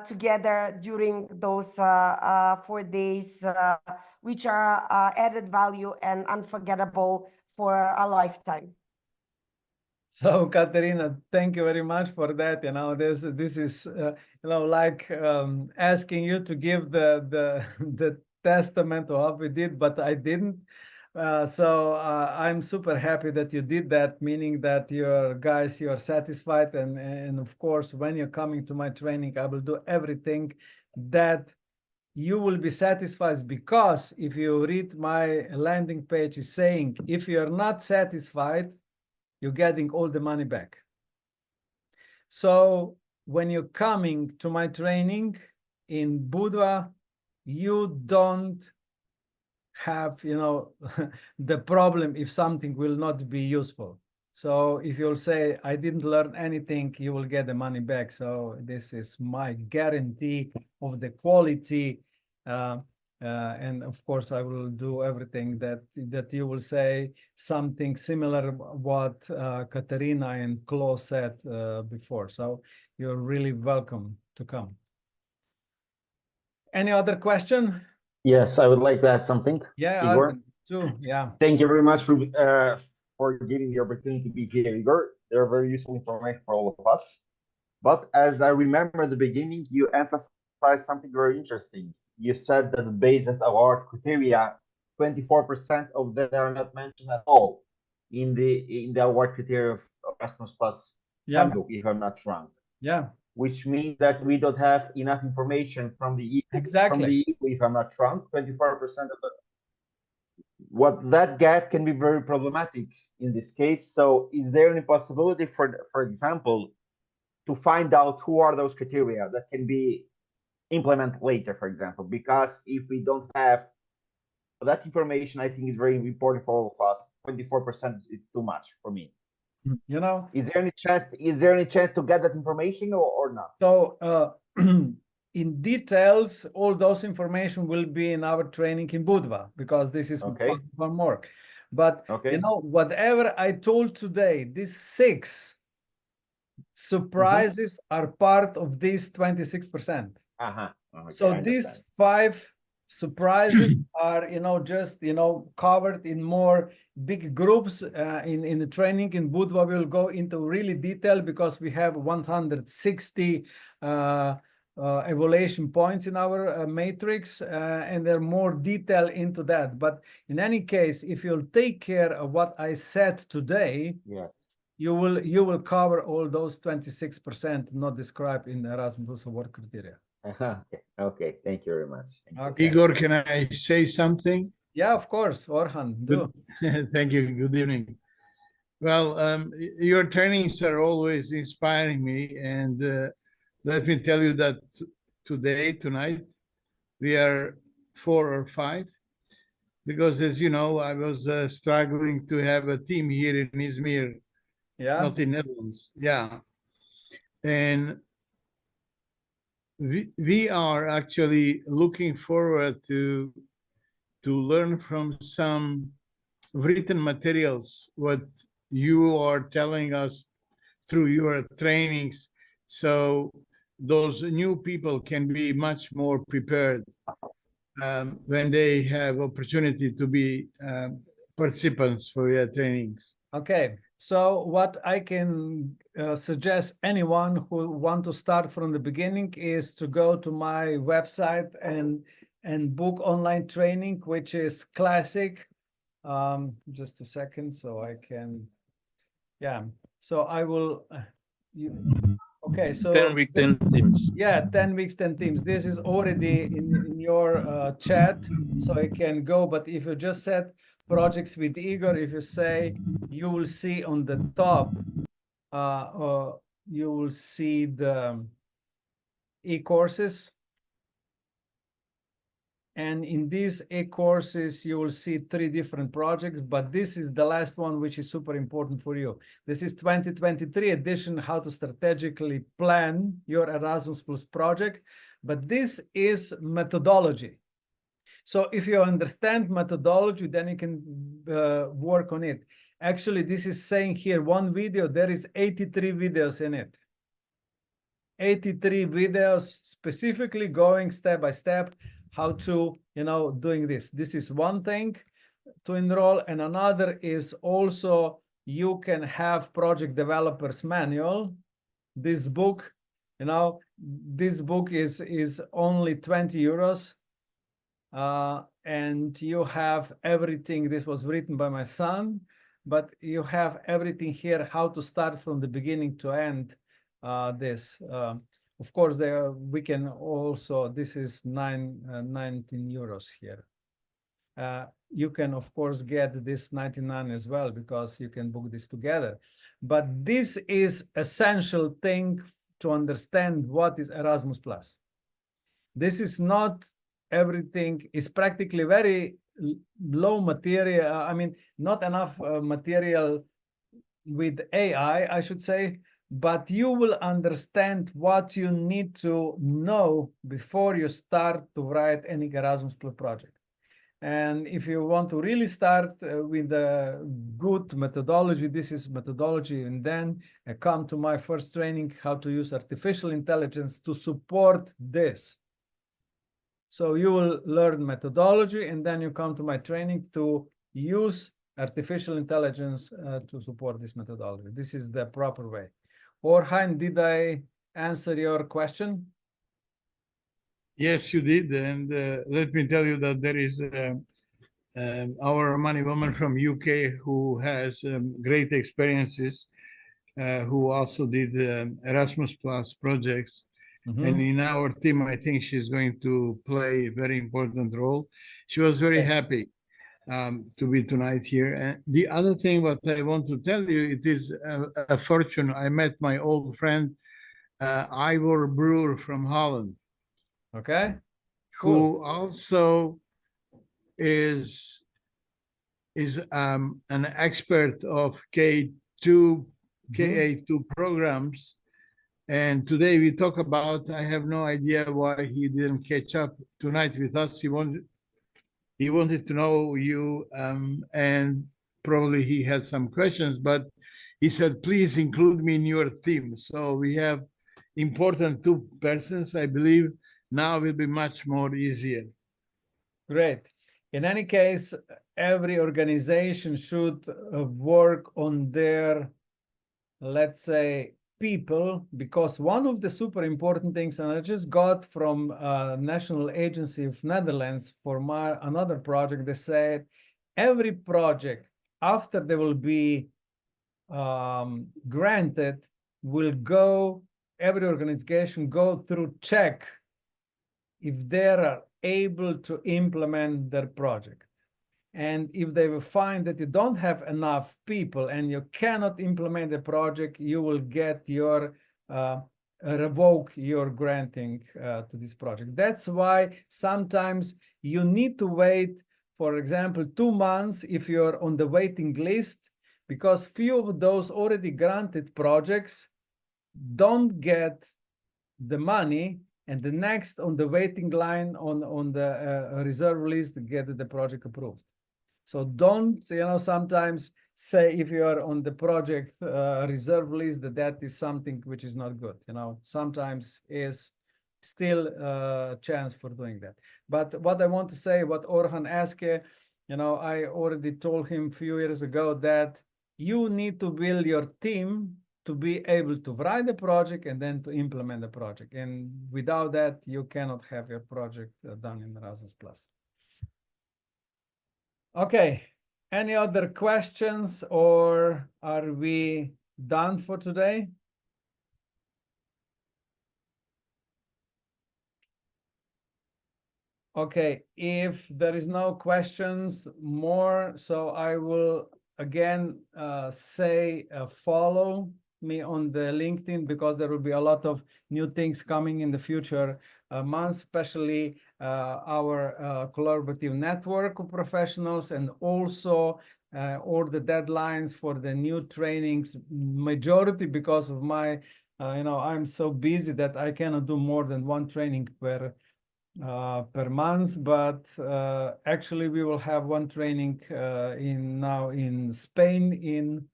together during those 4 days, which are added value and unforgettable for a lifetime. So, Katerina, thank you very much for that. You know, this is like asking you to give the testament of what we did, but I didn't. So I'm super happy that you did that, meaning that you're satisfied, and of course, when you're coming to my training, I will do everything that you will be satisfied, because if you read my landing page, is saying if you're not satisfied, you're getting all the money back. So when you're coming to my training in Budva, you don't have, the problem if something will not be useful. So if you'll say, I didn't learn anything, you will get the money back. So this is my guarantee of the quality. And of course, I will do everything that you will say something similar what Katerina and Claude said before. So you're really welcome to come. Any other question? Yes, I would like to add something. Yeah, Igor. Too. Yeah. Thank you very much for giving the opportunity to be here, Igor. They're very useful information for all of us. But as I remember at the beginning, you emphasized something very interesting. You said that based on our criteria, 24% of them are not mentioned at all in the award criteria of Erasmus Plus handbook, if I'm not wrong. Yeah. Which means that we don't have enough information from the EU. Exactly. From the EU, if I'm not wrong, 24% of it. What that gap can be very problematic in this case. So is there any possibility for example, to find out who are those criteria that can be implemented later, for example? Because if we don't have that information, I think is very important for all of us. 24% is too much for me. Is there any chance to get that information or not? So in details, all those information will be in our training in Budva, because this is one more. But whatever I told today, these 6 surprises are part of this 26%. So these 5 surprises are, just, covered in more big groups in the training in Budva. We'll go into really detail, because we have 160 evaluation points in our matrix, and there are more detail into that. But in any case, if you'll take care of what I said today, yes, you will cover all those 26% not described in the Erasmus award criteria. Okay, thank you very much. Okay. Igor, can I say something? Yeah, of course, Orhan, do. Thank you. Good evening. Well, your trainings are always inspiring me, and let me tell you that tonight, we are 4 or 5, because as you know, I was struggling to have a team here in Izmir, Yeah. not in Netherlands. Yeah. And we are actually looking forward to learn from some written materials, what you are telling us through your trainings, so those new people can be much more prepared when they have opportunity to be participants for your trainings. Okay, so what I can suggest anyone who want to start from the beginning is to go to my website and book online training, which is classic. Just a second, so I can, yeah. So I will, okay, so 10 week 10 teams. yeah, 10 weeks, 10 teams. This is already in your chat, so I can go. But if you just set projects with Igor, if you say, you will see on the top, you will see the e-courses. And in these e-courses, you will see 3 different projects, but this is the last one, which is super important for you. This is 2023 edition, how to strategically plan your Erasmus Plus project. But this is methodology. So if you understand methodology, then you can work on it. Actually, this is saying here, one video, there is 83 videos in it. 83 videos specifically going step by step how to, doing this. This is one thing to enroll, and another is also you can have project developers manual. This book, this book is only 20 euros. And you have everything. This was written by my son, but you have everything here, how to start from the beginning to end this. Of course, we can also, this is 19 euros here. You can, of course, get this 99 as well, because you can book this together. But this is essential thing to understand what is Erasmus Plus. This is not everything, is practically very low material. I mean, not enough material with AI, I should say, but you will understand what you need to know before you start to write any Erasmus Plus project. And if you want to really start with a good methodology, this is methodology, and then come to my first training, how to use artificial intelligence to support this. So you will learn methodology, and then you come to my training to use artificial intelligence to support this methodology. This is the proper way. Orhan, did I answer your question? Yes, you did. And let me tell you that there is our money woman from UK who has great experiences, who also did Erasmus Plus projects. And in our team, I think she's going to play a very important role. She was very happy to be tonight here. And the other thing what I want to tell you, it is a fortune. I met my old friend, Ivor Brewer from Holland. Okay. Who also is an expert of K2, KA2 programs. And today we talk about, I have no idea why he didn't catch up tonight with us. He wanted to know you, and probably he had some questions, but he said, please include me in your team. So we have important 2 persons. I believe now will be much more easier. Great. In any case, every organization should work on their, let's say, people, because one of the super important things, and I just got from National Agency of Netherlands for another project, they said every project after they will be granted will go, every organization go through check if they are able to implement their project. And if they will find that you don't have enough people and you cannot implement the project, you will get your revoke your granting to this project. That's why sometimes you need to wait, for example, 2 months if you're on the waiting list, because few of those already granted projects don't get the money, and the next on the waiting line on the reserve list get the project approved. So don't, sometimes say if you are on the project reserve list that is something which is not good. Sometimes is still a chance for doing that. But what I want to say, what Orhan asked, I already told him a few years ago that you need to build your team to be able to write the project and then to implement the project. And without that, you cannot have your project done in Erasmus+. Okay, any other questions, or are we done for today? Okay, if there is no questions more, so I will again say follow me on the LinkedIn, because there will be a lot of new things coming in the future months, especially our collaborative network of professionals, and also all the deadlines for the new trainings, majority because of my, I'm so busy that I cannot do more than one training per month, but actually we will have one training now in Spain, in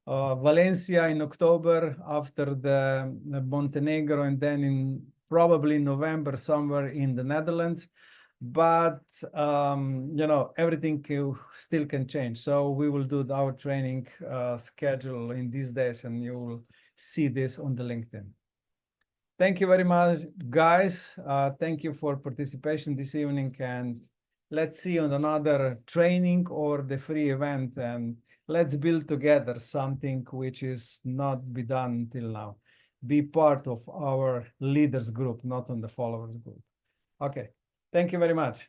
Valencia in October, after the Montenegro, and then in probably November somewhere in the Netherlands. But everything still can change, so we will do our training schedule in these days, and you will see this on the LinkedIn. Thank you very much, guys. Thank you for participation this evening, and let's see on another training or the free event, and let's build together something which is not be done until now. Be part of our leaders group, not on the followers group. Okay, thank you very much.